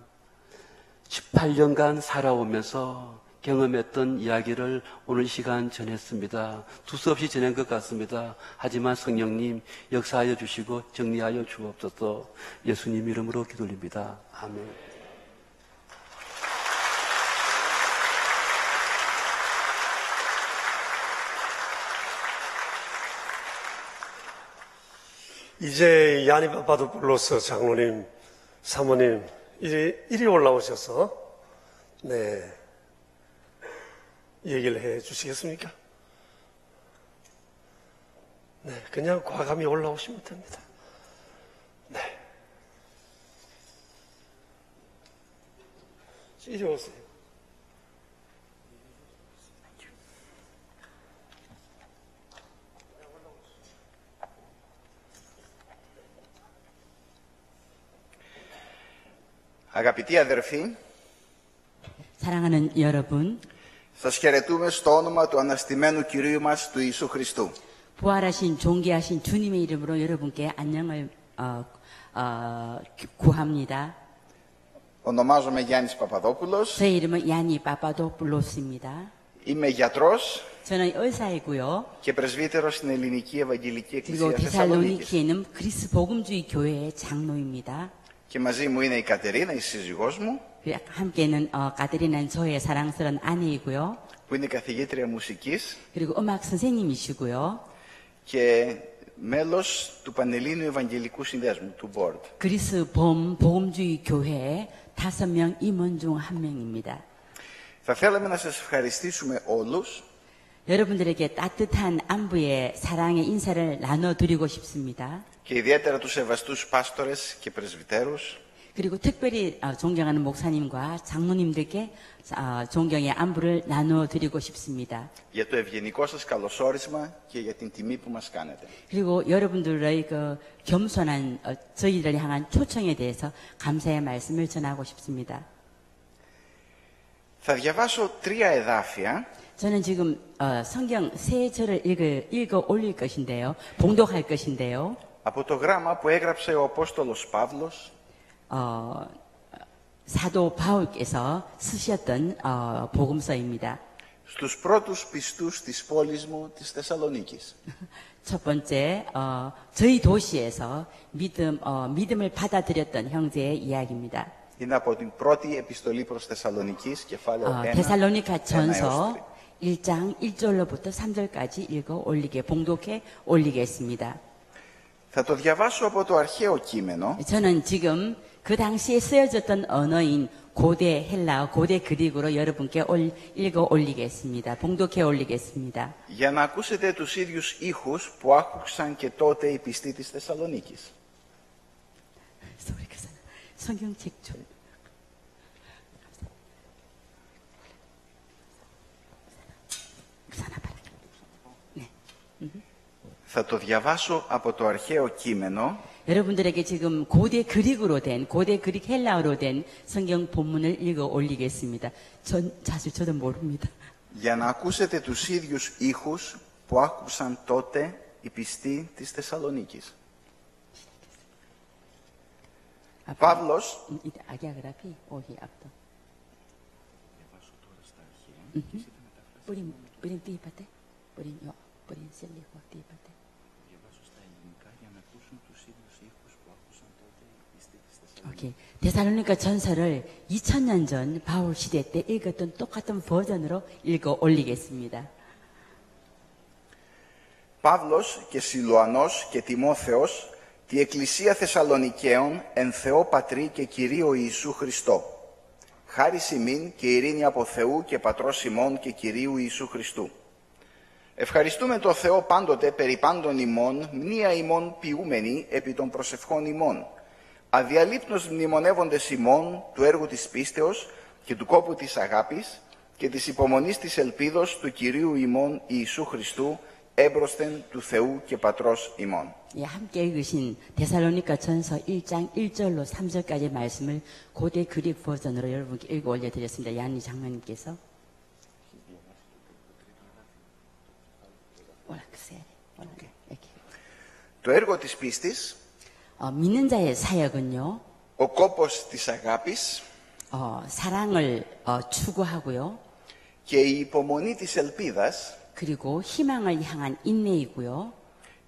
18년간 살아오면서 경험했던 이야기를 오늘 시간 전했습니다. 두서없이 전한 것 같습니다. 하지만 성령님 역사하여 주시고 정리하여 주옵소서. 예수님 이름으로 기도드립니다. 아멘. 이제 야니 파파도블로스 장로님, 사모님 이리 올라오셔서 얘기를 해 주시겠습니까? 그냥 과감히 올라오시면 됩니다. 이리 오세요. Αγαπητοί αδερφοί, 사랑하는 여러분, σας χαιρετούμε στο όνομα του αναστημένου Κυρίου μας, του Ιησού Χριστού. 부활하신 존귀하신 주님의 이름으로 여러분께 안녕을 구합니다. Ονομάζομαι Γιάννης Παπαδόπουλος, 제 이름은 야니 파파도블로스입니다. είμαι γιατρός 저는 의사이고요. και πρεσβύτερος στην Ελληνική Ευαγγελική 그리고 Εκκλησία Θεσσαλονίκης. 데살로니키에는 그리스 복음주의 교회의 장로입니다. Και μαζί μου είναι η Κατερίνα, η σύζυγός μου, 함께는 까데리나는 저의 사랑스러운 아내이고요. που είναι καθηγήτρια μουσικής 그리고 음악 선생님이시고요. και μέλος του Πανελλήνιου Ευαγγελικού Συνδέσμου, του Board. 그리스 복음주의 교회의 5명 임원 중 1명입니다. Θα θέλαμε να σας ευχαριστήσουμε όλους 여러분들에게 따뜻한 안부의 사랑의 인사를 나눠드리고 싶습니다. και ιδιαίτερα τους σεβαστούς πάστορες και πρεσβυτέρους 그리고 특별히 존경하는 목사님과 장로님들께 존경의 안부를 나눠드리고 싶습니다. για το ευγενικό σας καλωσόρισμα και για την τιμή που μας κάνετε. 그리고 여러분들의 그 겸손한 저희를 향한 초청에 대해서 감사의 말씀을 전하고 싶습니다. Θα διαβάσω 3 εδάφια 저는 지금 성경 세 절을 읽어 올릴 것인데요. 봉독할 것인데요. από το γράμμα που έγραψε ο Απόστολος Παύλος 어, 사도 바울께서 쓰셨던 복음서입니다. στους πρώτους πιστούς της πόλης μου της Θεσσαλονίκης. 첫 번째, 저희 도시에서 믿음을 받아들였던 형제의 이야기입니다. Είναι από την πρώτη επιστολή προς Θεσσαλονικής, κεφάλαιο 1, 데살로니가 1 έως 전서 3. 1장 1절로부터 3절까지 봉독해 올리겠습니다. Θα το διαβάσω από το αρχαίο κείμενο, 저는 지금 그 당시에 쓰여졌던 언어인 고대 헬라어, 고대 그릭으로 여러분께 읽어 올리겠습니다. 봉독해 올리겠습니다. για να ακούσετε τους ίδιους ήχους που άκουσαν και τότε οι πιστοί της Θεσσαλονίκης. 성경책 좀. 네. Θα το διαβάσω από το αρχαίο κείμενο, 여러분들에게 지금 고대 그릭 헬라어로 된 성경 본문을 읽어 올리겠습니다. 사실 저도 모릅니다. για να ακούσετε τους ίδιους ήχους που άκουσαν τότε οι πιστοί της Θεσσαλονίκης. Παύλος, 아기아그라피 오히 앞도. 뿌린 띠바테, 뿌린 셀리고 띠바테. 오케이. 데살로니가 전서를 2000년 전 바울 시대 때 읽었던 똑같은 버전으로 읽어 올리겠습니다. Παύλος και Σιλουανός και Τιμόθεος, τη Εκκλησία Θεσσαλονικαίων εν Θεό Πατρί και Κυρίω Ιησού Χριστό. Χάρις ημίν και ειρήνη από Θεού και Πατρός ημών και Κυρίου Ιησού Χριστού. Ευχαριστούμε τον Θεό πάντοτε περί πάντων ημών, μνήα ημών ποιούμενοι επί των προσευχών ημών. Αδιαλείπνος μνημονεύοντες ημών του έργου της πίστεως και του κόπου της αγάπης και της υπομονής της ελπίδος του Κυρίου ημών Ιησού Χριστού, έμπροσθεν του Θεού και Πατρός ημών. 예, 함께 읽으신 데살로니가 전서 1장 1절로 3절까지 말씀을 고대 그릭 버전으로 여러분께 읽어 올려드렸습니다. 야니 장로님께서. Το έργο της πίστης, 믿는 자의 사역은요, ο κόπος της αγάπης 사랑을 추구하고요, και η υπομονή της ελπίδας 그리고 희망을 향한 인내이고요.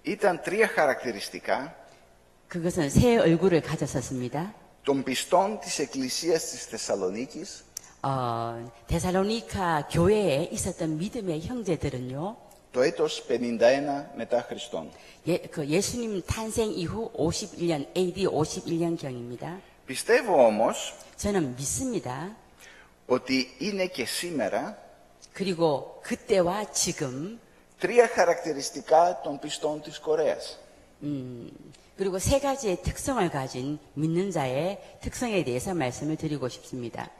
ήταν 3 χαρακτηριστικά 그것은 새 얼굴을 가졌었습니다. των πιστών της Εκκλησίας της Θεσσαλονίκης 데살로니카 교회에 있었던 믿음의 형제들은요, το έτος 51 μετά Χριστόν. 예수님 탄생 이후 51년, AD 51년경입니다. Πιστεύω όμως 저는 믿습니다. ότι είναι και σήμερα 그리고 그때와 지금 3 χαρακτηριστικά των πιστών της Κορέας. 그리고 3가지의 특성을 가진 믿는 자의 특성에 대해서 말씀을 드리고 싶습니다.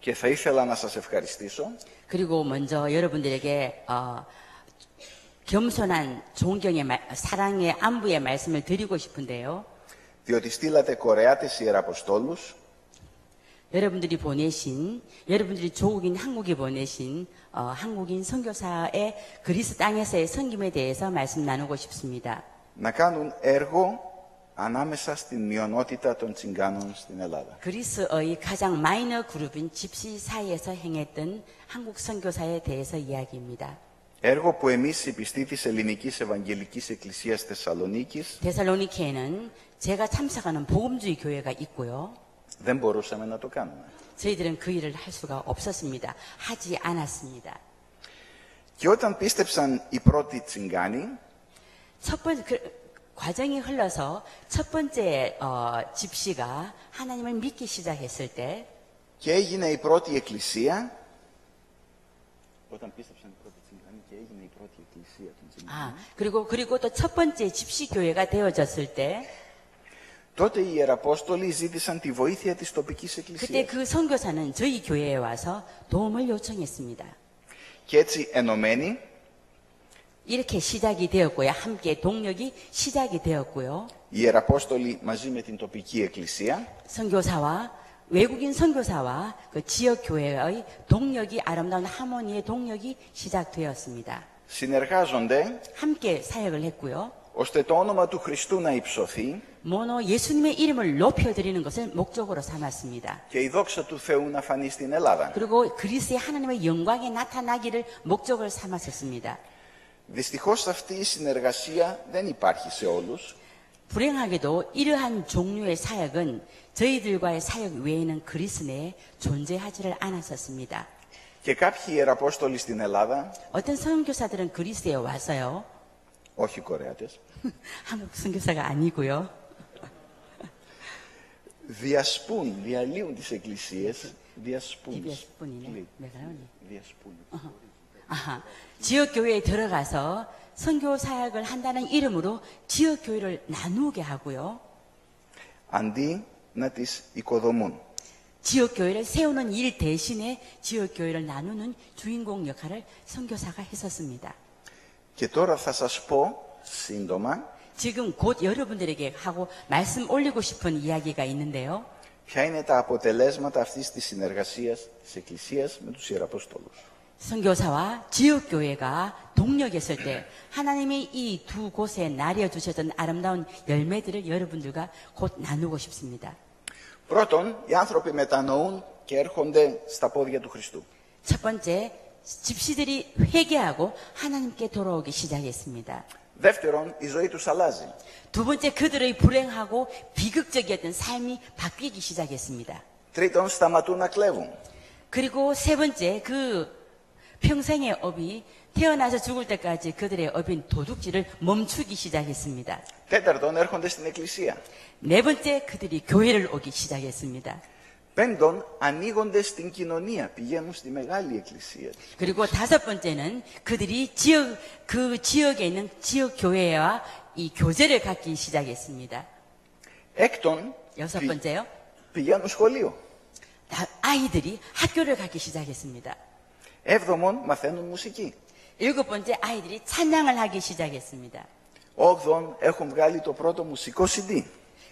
Και θα ήθελα να σας ευχαριστήσω 그리고 먼저 여러분들에게 겸손한 존경의 사랑의 안부의 말씀을 드리고 싶은데요. διότι στείλατε Κορεάτες Ιεραποστόλους 여러분들이 조국인 한국이 보내신 한국인 선교사의 그리스 땅에서의 섬김에 대해서 말씀 나누고 싶습니다. να κάνουν έργο ανάμεσα στην μειονότητα των Τσιγκάνων στην Ελλάδα. 그리스의 가장 마이너 그룹인 집시 사이에서 행했던 한국 선교사에 대해서 이야기입니다. Έργο που εμείς οι πιστοί της Ελληνικής Ευαγγελικής Εκκλησίας Θεσσαλονίκης 데살로니케에는 제가 참석하는 복음주의 교회가 있고요. δεν μπορούσαμε να το κάνουμε. 저희들은 그 일을 할 수가 없었습니다. 하지 않았습니다. Και όταν πίστεψαν οι πρώτοι Τσιγκάνοι, 과정이 흘러서 첫 번째 집시가 하나님을 믿기 시작했을 때 και έγινε η πρώτη εκκλησία, όταν πίστεψαν οι πρώτοι Τσιγκάνοι και έγινε η πρώτη εκκλησία των Τσιγκάνων, 그리고 또 첫 번째 집시 교회가 되어졌을 때 τότε οι Ιεραπόστολοι ζήτησαν τη βοήθεια της τοπικής 그때 εκκλησίας. 그 선교사는 저희 교회에 와서 도움을 요청했습니다. Και έτσι ενωμένοι 이렇게 시작이 되었고요. 함께 동력이 시작이 되었고요. οι Ιεραπόστολοι μαζί με την τοπική εκκλησία 선교사와 외국인 선교사와 그 지역 교회의 동력이 아름다운 하모니의 동력이 시작되었습니다. Συνεργάζονται 함께 사역을 했고요. ώστε το όνομα του Χριστού να υψωθεί 모노 예수님의 이름을 높여드리는 것을 목적으로 삼았습니다. και η δόξα του Θεού να φανεί στην Ελλάδα. 그리고 그리스의 하나님의 영광이 나타나기를 목적을 삼았었습니다. Δυστυχώς αυτή η συνεργασία δεν υπάρχει σε όλους. 불행하게도 이러한 종류의 사역은 저희들과의 사역 외에는 그리스 내에 존재하지를 않았었습니다. Και κάποιοι ιεραπόστολοι στην Ελλάδα, 어떤 선교사들은 그리스에 와서요. όχι Κορεάτες, 한국 선교사가 아니고요. διαλύουν τις εκκλησίες, DBS뿐이네. διασπούν. 아하, 지역 교회에 들어가서 선교 사역을 한다는 이름으로 지역 교회를 나누게 하고요. Αντί να τις οικοδομούν. 지역 교회를 세우는 일 대신에 지역 교회를 나누는 주인공 역할을 선교사가 했었습니다. Και τώρα θα σας πω σύντομα 지금 곧 여러분들에게 하고 말씀 올리고 싶은 이야기가 있는데요. ποια είναι τα αποτελέσματα αυτής της συνεργασίας της Εκκλησίας με τους Ιεραπόστολους. 선교사와 지역교회가 동력했을 때 하나님이 이 두 곳에 나뉘어주셨던 아름다운 열매들을 여러분들과 곧 나누고 싶습니다. Πρώτον, οι άνθρωποι μετανοούν και έρχονται στα πόδια του Χριστού. 첫 번째, 집시들이 회개하고 하나님께 돌아오기 시작했습니다. Δεύτερον, η ζωή τους αλλάζει. 두 번째, 그들의 불행하고 비극적이었던 삶이 바뀌기 시작했습니다. Τρίτον, σταματούν να κλέβουν. 그리고 세 번째, 그 평생의 업이 태어나서 죽을 때까지 그들의 업인 도둑질을 멈추기 시작했습니다. Τέταρτον, έρχονται στην Εκκλησία. 네 번째, 그들이 교회를 오기 시작했습니다. Πέμπτον, ανοίγονται στην κοινωνία, πηγαίνουν στη μεγάλη εκκλησία. 그리고 다섯 번째는 그들이 그 지역에 있는 지역 교회와 이 교제를 갖기 시작했습니다. Έκτον, 여섯 번째요. πηγαίνουν σχολείο. 아이들이 학교를 가기 시작했습니다. Έβδομον, μαθαίνουν μουσική. 일곱 번째, 아이들이 찬양을 하기 시작했습니다. Όγδον, έχουν βγάλει το πρώτο μουσικό CD.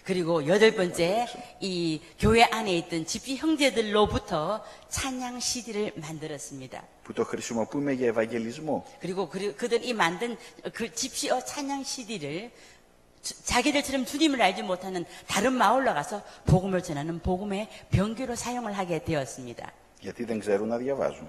그리고 여덟 번째, 이 교회 안에 있던 집시 형제들로부터 찬양 CD를 만들었습니다. που το χρησιμοποιούμε για ευαγγελισμό. 그리고 그들이 만든 그 집시 찬양 CD를 자기들처럼 주님을 알지 못하는 다른 마을로 가서 복음을 전하는 복음의 병기로 사용을 하게 되었습니다. Γιατί δεν ξέρουν να διαβάζουν.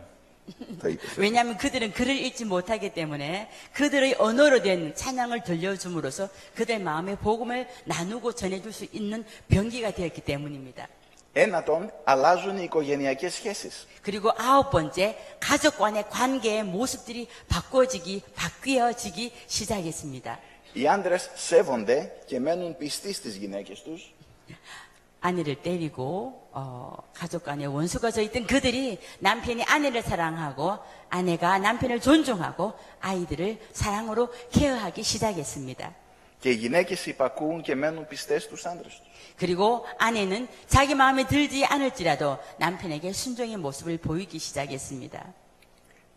Το είπες. 왜냐하면 그들은 글을 읽지 못하기 때문에 그들의 언어로 된 찬양을 들려줌으로써 그들 마음의 복음을 나누고 전해줄 수 있는 병기가 되었기 때문입니다. Ένατον, αλλάζουν οι οικογενειακές σχέσεις. 그리고 아홉 번째, 가족 간의 관계의 모습들이 바뀌어지기 시작했습니다. Οι άντρες σέβονται και μένουν πιστοί στις γυναίκες τους. 아내를 때리고 가족 간에 원수가 져 있던 그들이 남편이 아내를 사랑하고 아내가 남편을 존중하고 아이들을 사랑으로 케어하기 시작했습니다. Και οι γυναίκες υπακούουν και μένουν πιστές στους άντρες τους. 그리고 아내는 자기 마음에 들지 않을지라도 남편에게 순종의 모습을 보이기 시작했습니다.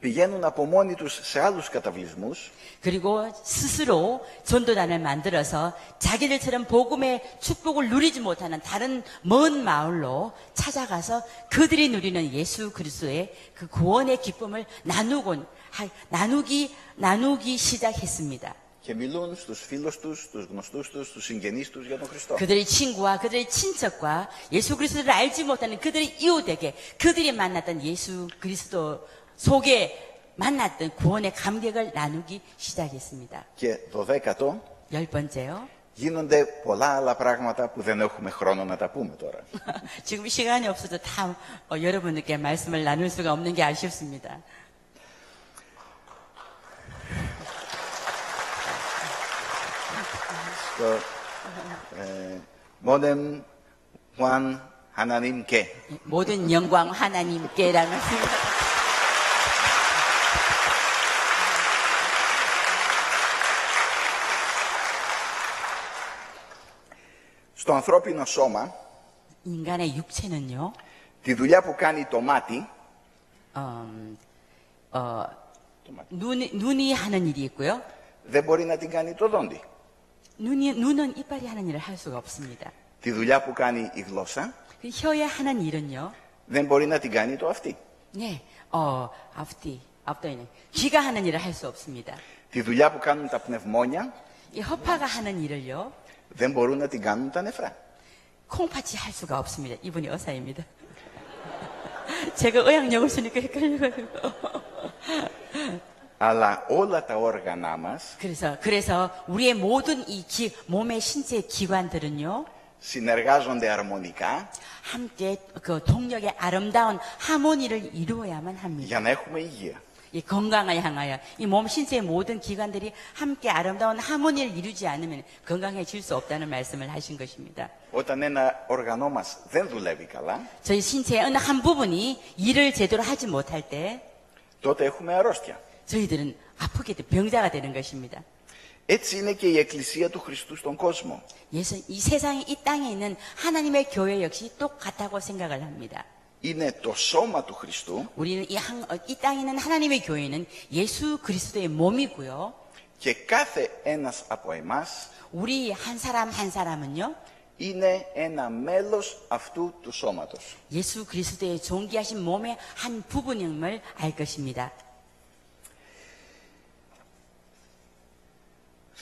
Πηγαίνουν από μόνοι τους σε άλλους καταβλισμούς. 그리고 스스로 전도단을 만들어서 자기들처럼 복음의 축복을 누리지 못하는 다른 먼 마을로 찾아가서 그들이 누리는 예수 그리스도의 그 구원의 기쁨을 나누기 시작했습니다. Και μιλούν στους φίλους τους, στους γνωστούς τους, στους συγγενείς τους για τον Χριστό. 그들의 친구와 그들의 친척과 예수 그리스도를 알지 못하는 그들의 이웃에게 그들이 만났던 예수 그리스도 속에 만났던 구원의 감격을 나누기 시작했습니다. Και το 10ο, 열 번째요. γίνονται πολλά άλλα πράγματα που δεν έχουμε χρόνο να τα πούμε τώρα. 지금 시간이 없어서 다 여러분들께 말씀을 나눌 수가 없는 게 아쉽습니다. 모든 원 하나님께. 모든 영광 하나님께라는 말씀입니다. Στο ανθρώπινο σώμα, 인간의 육체는요, τη δουλειά που κάνει το μάτι, 눈이 하는 일이 있고요. δεν μπορεί να την κάνει το δόντι. 눈은 이빨이 하는 일을 할 수가 없습니다. Τη δουλειά που κάνει η γλώσσα, 그 혀에 하는 일은요. δεν μπορεί να την κάνει το αυτή. 네, 앞뒤네. 귀가 하는 일을 할 수 없습니다. Τη δουλειά που κάνουν τα πνευμόνια 이 허파가 하는 일을요. δεν μπορούν να την κάνουν τα νεφρά. 콩팥이 할 수가 없습니다. 이분이 의사입니다. 제가 의학용을 쓰니까 헷갈려가지고. Αλλά όλα τα όργανα μας 그래서 우리의 모든 이 몸의 신체 기관들은요. συνεργάζονται αρμονικά 함께 그 동력의 아름다운 하모니를 이루어야만 합니다. για να έχουμε υγεία. 이 건강을 향하여 이 몸 신체의 모든 기관들이 함께 아름다운 하모니를 이루지 않으면 건강해질 수 없다는 말씀을 하신 것입니다. Όταν ένα όργανό μας δεν δουλεύει καλά, 저희 신체의 어느 한 부분이 일을 제대로 하지 못할 때 τότε έχουμε αρρώστια. 저희들은 아프게 병자가 되는 것입니다. Έτσι είναι και η Εκκλησία του Χριστού στον κόσμο. 이 세상에 이 땅에 있는 하나님의 교회 역시 똑같다고 생각을 합니다. Είναι το σώμα του Χριστού 우리는 이 땅에 있는 하나님의 교회는 예수 그리스도의 몸이고요. και κάθε ένας από εμάς 우리 한 사람 한 사람은요. είναι ένα μέλος αυτού του σώματος. 예수 그리스도의 존귀하신 몸의 한 부분임을 알 것입니다.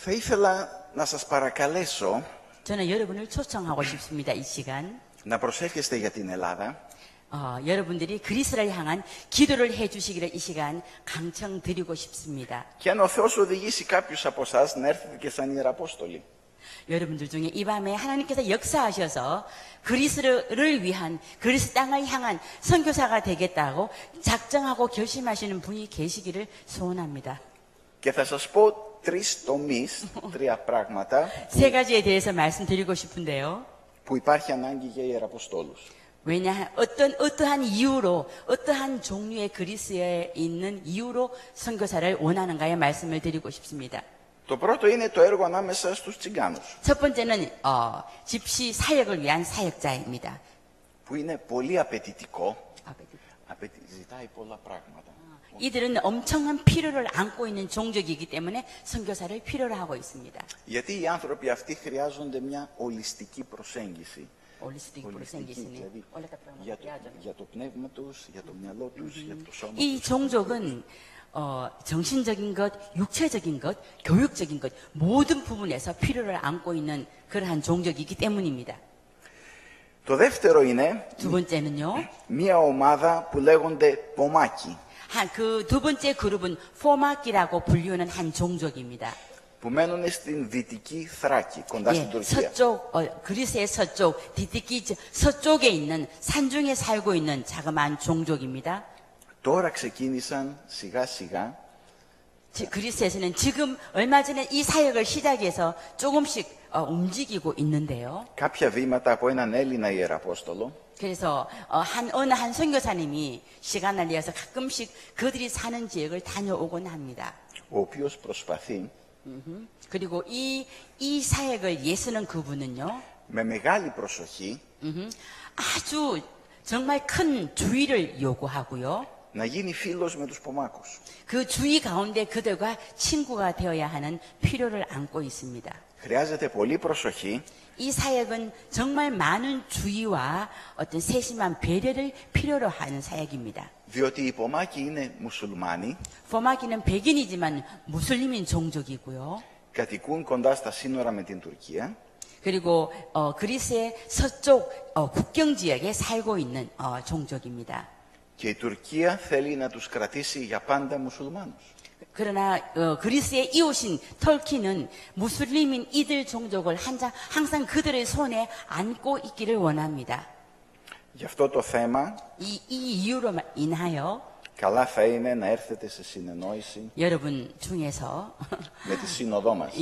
Θα ήθελα να σας παρακαλέσω 저는 여러분을 초청하고 싶습니다. 이 시간 να προσεύχεστε για την Ελλάδα, 여러분들이 그리스를 향한 기도를 해주시기를 이 시간 강청드리고 싶습니다. και αν ο Θεός οδηγήσει κάποιους από εσάς να έρθετε και σαν Ιεραπόστολοι. 여러분들 중에 이 밤에 하나님께서 역사하셔서 그리스를 위한 그리스 땅을 향한 선교사가 되겠다고 작정하고 결심하시는 분이 계시기를 소원합니다. Και θα σας πω τρία πράγματα 세 가지에 대해서 말씀드리고 싶은데요. που υπάρχει ανάγκη για Ιεραποστόλους. 왜냐 어떠한 이유로 어떠한 종류의 그리스에 있는 이유로 선교사를 원하는가에 말씀을 드리고 싶습니다. Το πρώτο είναι το έργο ανάμεσα στους Τσιγκάνους, 첫 번째는 집시 사역을 위한 사역자입니다. που είναι πολύ απαιτητικό, ζητάει πολλά πράγματα. 이들은 엄청난 필요를 안고 있는 종족이기 때문에 선교사를 필요로 하고 있습니다. Γιατί οι άνθρωποι αυτοί χρειάζονται μια ολιστική προσέγγιση. 올리스틱 Δηλαδή, για το πνεύμα τους, για το μυαλό τους, για το σώμα 이 τους. 종족은 정신적인 것, 육체적인 것, 교육적인 것 모든 부분에서 필요를 안고 있는 그러한 종족이기 때문입니다. Το δεύτερο είναι 두 번째는요. μια ομάδα που λέγονται πομάκι, 그 두 번째 그룹은 포마키라고 불리우는 한 종족입니다. που μένουν στην Δυτική Θράκη, κοντά στην Τουρκία. 그리스의 서쪽, 디티키 서쪽에 있는 산중에 살고 있는 자그마한 종족입니다. Τώρα ξεκίνησαν σιγά σιγά 그리스에서는 지금 얼마 전에 이 사역을 시작해서 조금씩 움직이고 있는데요. κάποια βήματα από έναν Έλληνα Ιεραπόστολο, 그래서 어느 한 선교사님이 시간을 내어서 가끔씩 그들이 사는 지역을 다녀오곤 합니다. ο οποίος προσπαθεί 그리고 이 사역을 예수는 그분은요. με μεγάλη προσοχή 아주 정말 큰 주의를 요구하고요. να γίνει φίλος με τους πομάκους. 그 주의 가운데 그들과 친구가 되어야 하는 필요를 안고 있습니다. Χρειάζεται πολύ προσοχή 이 사역은 정말 많은 주의와 어떤 세심한 배려를 필요로 하는 사역입니다. διότι οι πομάκοι είναι μουσουλμάνοι, 포마키는 백인이지만 무슬림인 종족이고요. κατοικούν κοντά στα σύνορα με την Τουρκία 그리고 그리스의 서쪽 국경 지역에 살고 있는 종족입니다. και η Τουρκία θέλει να τους κρατήσει για πάντα μουσουλμάνους. 그러나 그리스의 이웃인 터키는 무슬림인 이들 종족을 항상 그들의 손에 안고 있기를 원합니다. Γι' αυτό το θέμα 이 이유로 인하여 καλά θα είναι να έρθετε σε συνεννόηση 여러분 중에서 με τη σύνοδό μας.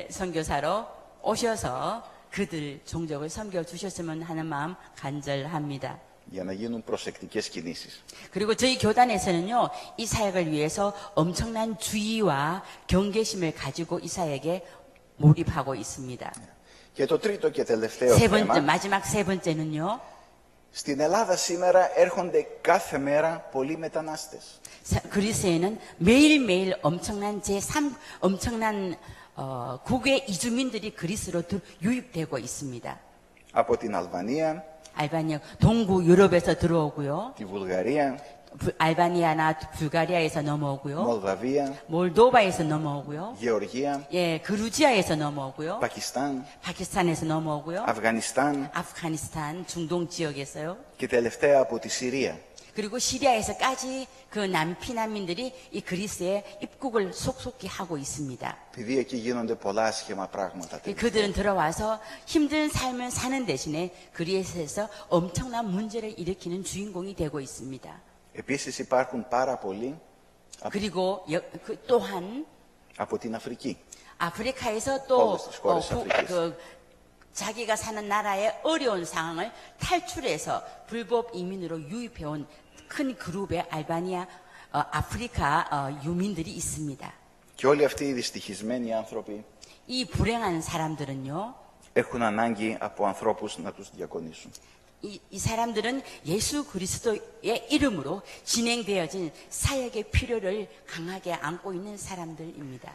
선교사로 오셔서 그들 종족을 섬겨 주셨으면 하는 마음 간절합니다. για να γίνουν προσεκτικές κινήσεις. 그리고 저희 교단에서는요, 이 사역을 위해서 엄청난 주의와 경계심을 가지고 이 사역에 몰입하고 있습니다. Και το τρίτο και τελευταίο 세 번째, θέμα, 마지막 세 번째는요, στην Ελλάδα σήμερα έρχονται κάθε μέρα πολλοί μετανάστες. 그리스에는 매일매일 엄청난 국외 이주민들이 그리스로 유입되고 있습니다. Από την Αλβανία, 알바니아 동구 유럽에서 들어오고요. τη Βουλγαρία, 알바니아나 불가리아에서 넘어오고요. Μολδαβία, 몰도바에서 넘어오고요. Γεωργία, 예, 그루지아에서 넘어오고요. Πακιστάν, 파키스탄에서 넘어오고요. Αφγανιστάν 아프가니스탄, 중동 지역에서요. και τελευταία από τη Συρία. 그리고 시리아에서까지 그 난피난민들이 이 그리스에 입국을 속속히 하고 있습니다. Επειδή εκεί γίνονται πολλά άσχημα πράγματα. 그들은 들어와서 힘든 삶을 사는 대신에 그리스에서 엄청난 문제를 일으키는 주인공이 되고 있습니다. Επίσης υπάρχουν πάρα πολλοί 그리고 또한 από την Αφρική. 아프리카에서 또 όλες τις χώρες της Αφρικής. 자기가 사는 나라의 어려운 상황을 탈출해서 불법 이민으로 유입해온 큰 그룹의 알바니아, 아프리카 유민들이 있습니다. Και όλοι αυτοί οι δυστυχισμένοι άνθρωποι 이 불행한 사람들은요, έχουν ανάγκη από ανθρώπους να τους διακονήσουν. 이 사람들은 예수 그리스도의 이름으로 진행되어진 사역의 필요를 강하게 안고 있는 사람들입니다.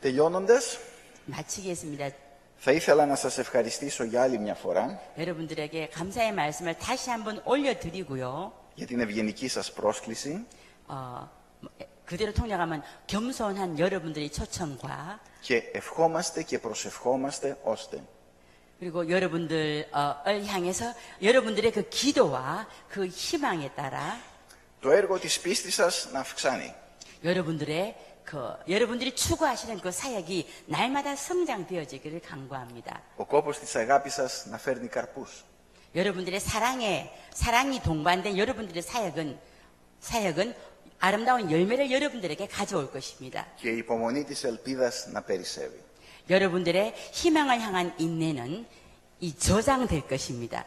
Τελειώνοντας, 마치겠습니다. θα ήθελα να σας ευχαριστήσω για άλλη μια φορά 여러분들에게 감사의 말씀을 다시 한번 올려드리고요. για την ευγενική σας πρόσκληση 그대로 통역하면 겸손한 여러분들의 초청과 και ευχόμαστε και προσευχόμαστε ώστε 그리고 여러분들을 향해서 여러분들의 그 기도와 그 희망에 따라 το έργο της πίστης σας να αυξάνει. 여러분들이 추구하시는 그 사역이 날마다 성장되어지기를 간구합니다. Ο κόπος της αγάπης σας να φέρνει καρπούς. 여러분들의 사랑이 동반된 여러분들의 사역은 아름다운 열매를 여러분들에게 가져올 것입니다. Και η υπομονή της ελπίδας να περισσεύει. 여러분들의 희망을 향한 인내는 이 저장될 것입니다.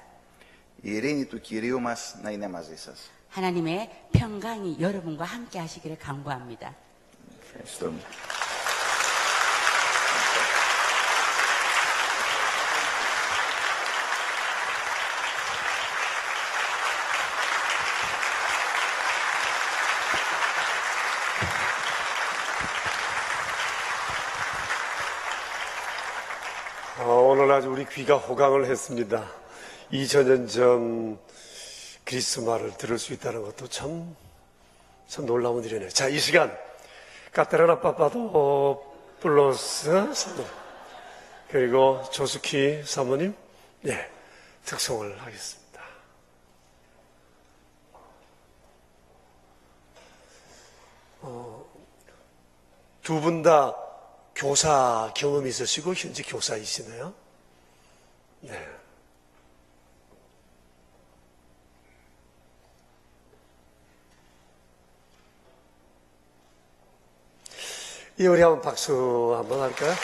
Η ειρήνη του Κυρίου μας να είναι μαζί σας. 하나님의 평강이 여러분과 함께 하시기를 간구합니다. Ευχαριστούμε. 오늘 아주 우리 귀가 호강을 했습니다. 2000년 전 그리스 말을 들을 수 있다는 것도 참 놀라운 일이네요. 자, 이 시간 카테르나 파파도플로스 사모님 그리고 조스키 사모님 특송을 하겠습니다. 두 분 다 교사 경험이 있으시고 현재 교사이시네요. 네. 우리 한번 박수 한번 할까요?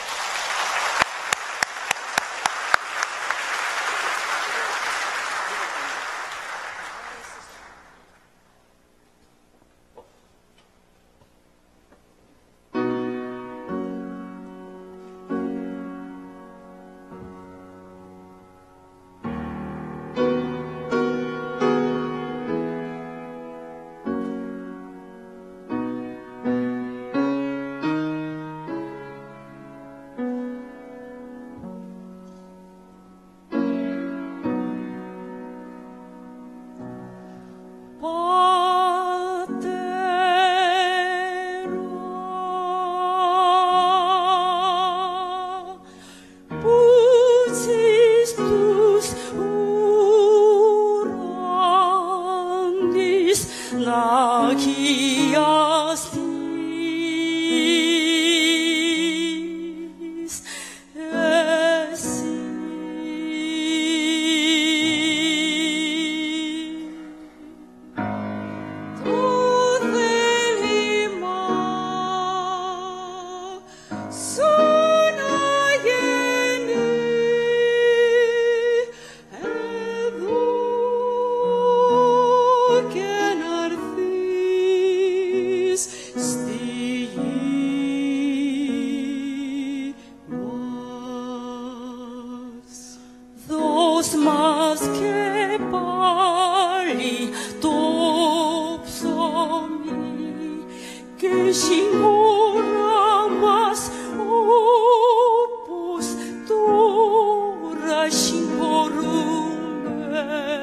Sin por un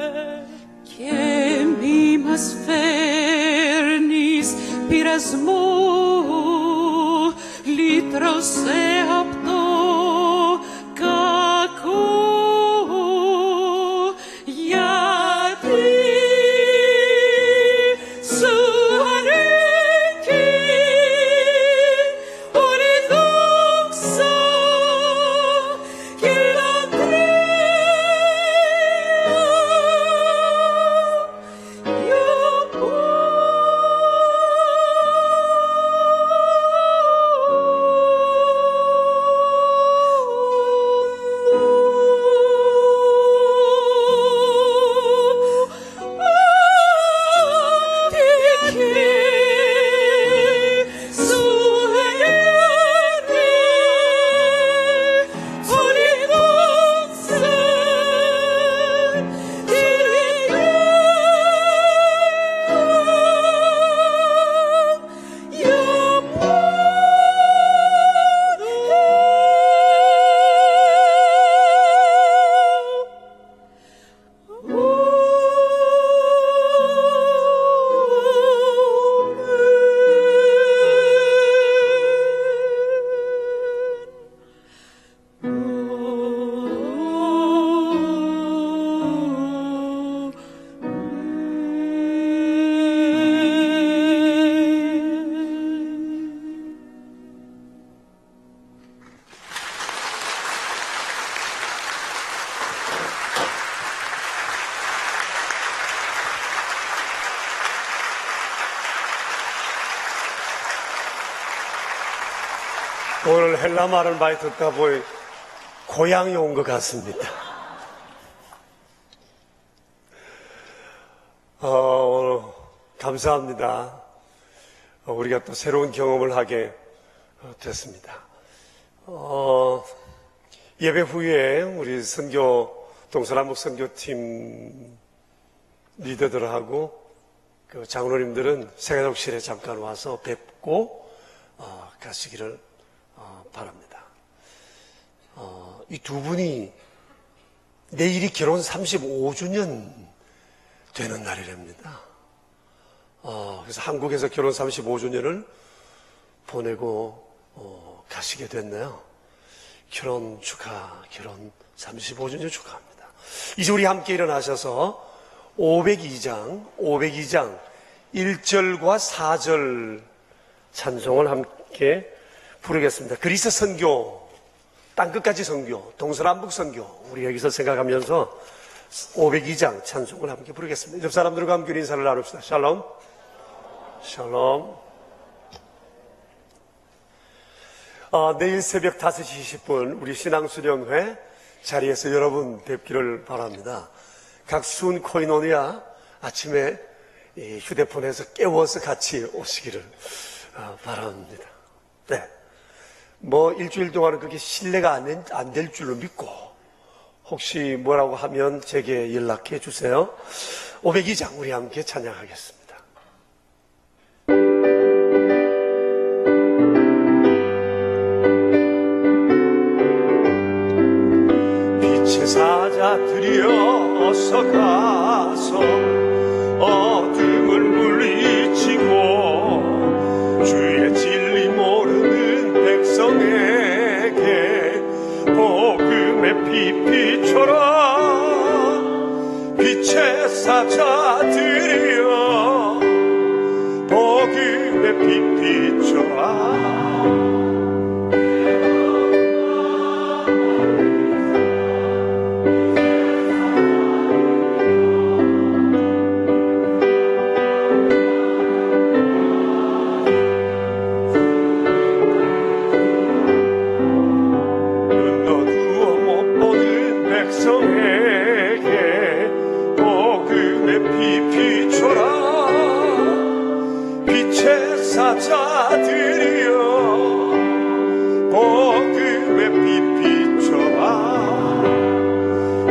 πειρασμό λύτρωσε απ' το κακό, γιατί σου ανήκει όλη η δόξα και η 오늘 헬라 말을 많이 듣다 보니 고향에 온 것 같습니다. 오늘 감사합니다. 우리가 또 새로운 경험을 하게 됐습니다. 예배 후에 우리 동서남북 선교팀 리더들하고 그 장로님들은 세가족실에 잠깐 와서 뵙고 가시기를 바랍니다. 이 두 분이 내일이 결혼 35주년 되는 날이랍니다. 그래서 한국에서 결혼 35주년을 보내고 가시게 됐네요. 결혼 35주년 축하합니다. 이제 우리 함께 일어나셔서 502장 1절과 4절 찬송을 함께 부르겠습니다. 그리스 선교, 땅끝까지 선교, 동서남북 선교, 우리 여기서 생각하면서 502장 찬송을 함께 부르겠습니다. 옆 사람들과 함께 인사를 나눕시다. 샬롬, 샬롬. 내일 새벽 5시 20분 우리 신앙수련회 자리에서 여러분 뵙기를 바랍니다. 각 순 코이노니아 아침에 휴대폰에서 깨워서 같이 오시기를 바랍니다. 네. 일주일 동안은 그게 신뢰가 안 될 줄로 믿고, 혹시 뭐라고 하면 제게 연락해 주세요. 502장 우리 함께 찬양하겠습니다. 빛의 사자들이여 어서 가서 어둠을 물리치고 주의 진리 모르는 백성에게 복음의 빛 비춰라. 빛의 사자들이여 복음의 빛 비춰라. 사자들이여 복음의 빛 비춰라.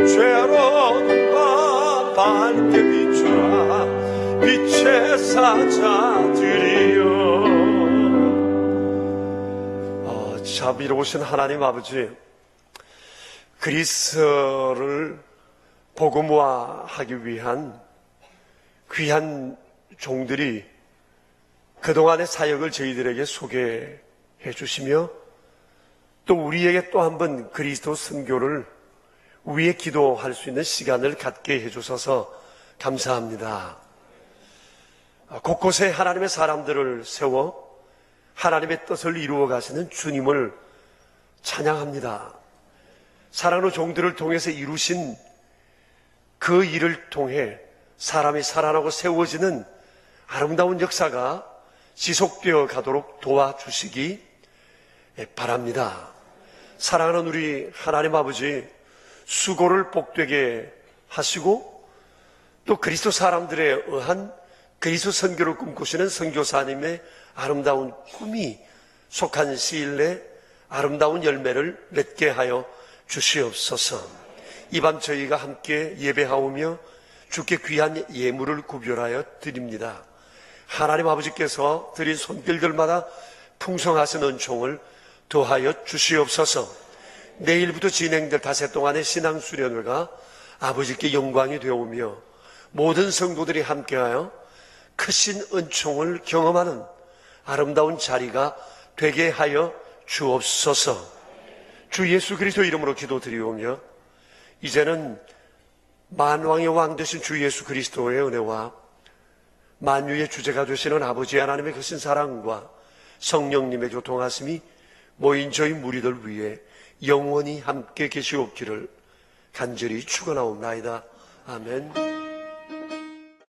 죄로운 밤 밝게 비춰라. 빛의 사자들이여. 자비로우신 하나님 아버지, 그리스도를 복음화하기 위한 귀한 종들이 그동안의 사역을 저희들에게 소개해 주시며 또 우리에게 또 한 번 그리스도 선교를 위해 기도할 수 있는 시간을 갖게 해주셔서 감사합니다. 곳곳에 하나님의 사람들을 세워 하나님의 뜻을 이루어 가시는 주님을 찬양합니다. 사랑하는 종들을 통해서 이루신 그 일을 통해 사람이 살아나고 세워지는 아름다운 역사가 지속되어 가도록 도와주시기 바랍니다. 사랑하는 우리 하나님 아버지, 수고를 복되게 하시고 또 그리스도 사람들에 의한 그리스도 선교를 꿈꾸시는 선교사님의 아름다운 꿈이 속한 시일 내 아름다운 열매를 맺게 하여 주시옵소서. 이 밤 저희가 함께 예배하오며 주께 귀한 예물을 구별하여 드립니다. 하나님 아버지께서 드린 손길들마다 풍성하신 은총을 더하여 주시옵소서. 내일부터 진행될 닷새 동안의 신앙수련회가 아버지께 영광이 되오며 모든 성도들이 함께하여 크신 은총을 경험하는 아름다운 자리가 되게 하여 주옵소서. 주 예수 그리스도 이름으로 기도드리오며 이제는 만왕의 왕 되신 주 예수 그리스도의 은혜와 만유의 주제가 되시는 아버지 하나님의 크신 사랑과 성령님의 교통하심이 모인 저희 무리들 위해 영원히 함께 계시옵기를 간절히 축원하옵나이다. 아멘.